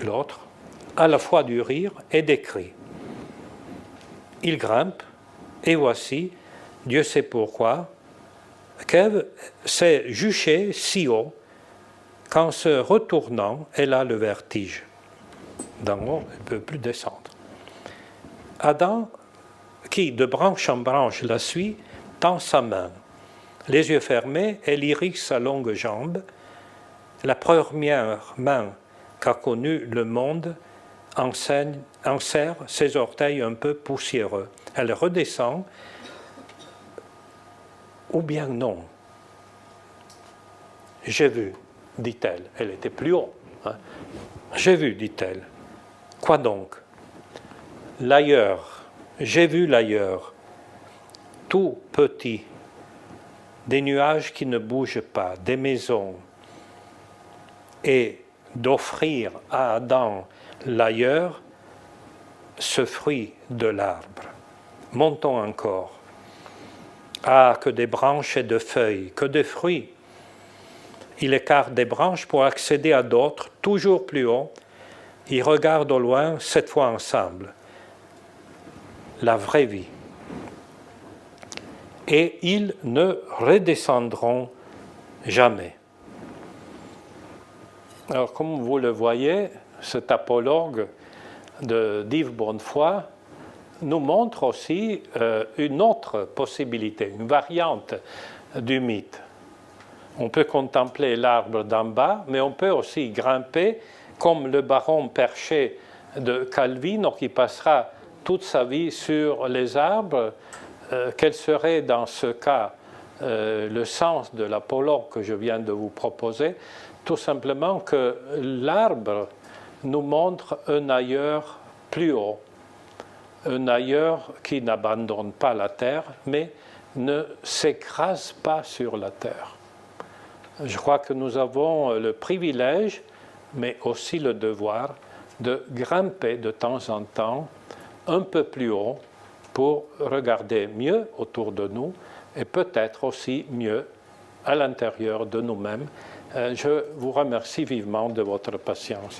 L'autre, à la fois du rire et des cris. Il grimpe, et voici, Dieu sait pourquoi, qu'Ève s'est juchée si haut qu'en se retournant, elle a le vertige. D'en haut, elle ne peut plus descendre. Adam, qui de branche en branche la suit, tend sa main. Les yeux fermés, elle irrigue sa longue jambe. La première main qu'a connue le monde enserre ses orteils un peu poussiéreux. Elle redescend, ou bien non. J'ai vu, dit-elle. Elle était plus haut. Hein. J'ai vu, dit-elle. Quoi donc? L'ailleurs. J'ai vu l'ailleurs. Tout petit. Des nuages qui ne bougent pas, des maisons. Et d'offrir à Adam l'ailleurs, ce fruit de l'arbre. Montons encore. Ah, que des branches et de feuilles, que de fruits. Il écarte des branches pour accéder à d'autres, toujours plus haut. Ils regardent au loin, cette fois ensemble. La vraie vie. Et ils ne redescendront jamais. Alors, comme vous le voyez, cet apologue d'Yves Bonnefoy nous montre aussi une autre possibilité, une variante du mythe. On peut contempler l'arbre d'en bas, mais on peut aussi grimper comme le baron perché de Calvino qui passera toute sa vie sur les arbres. Quel serait dans ce cas le sens de l'apologue que je viens de vous proposer? Tout simplement que l'arbre nous montre un ailleurs plus haut, un ailleurs qui n'abandonne pas la terre, mais ne s'écrase pas sur la terre. Je crois que nous avons le privilège, mais aussi le devoir, de grimper de temps en temps un peu plus haut pour regarder mieux autour de nous et peut-être aussi mieux à l'intérieur de nous-mêmes. Je vous remercie vivement de votre patience.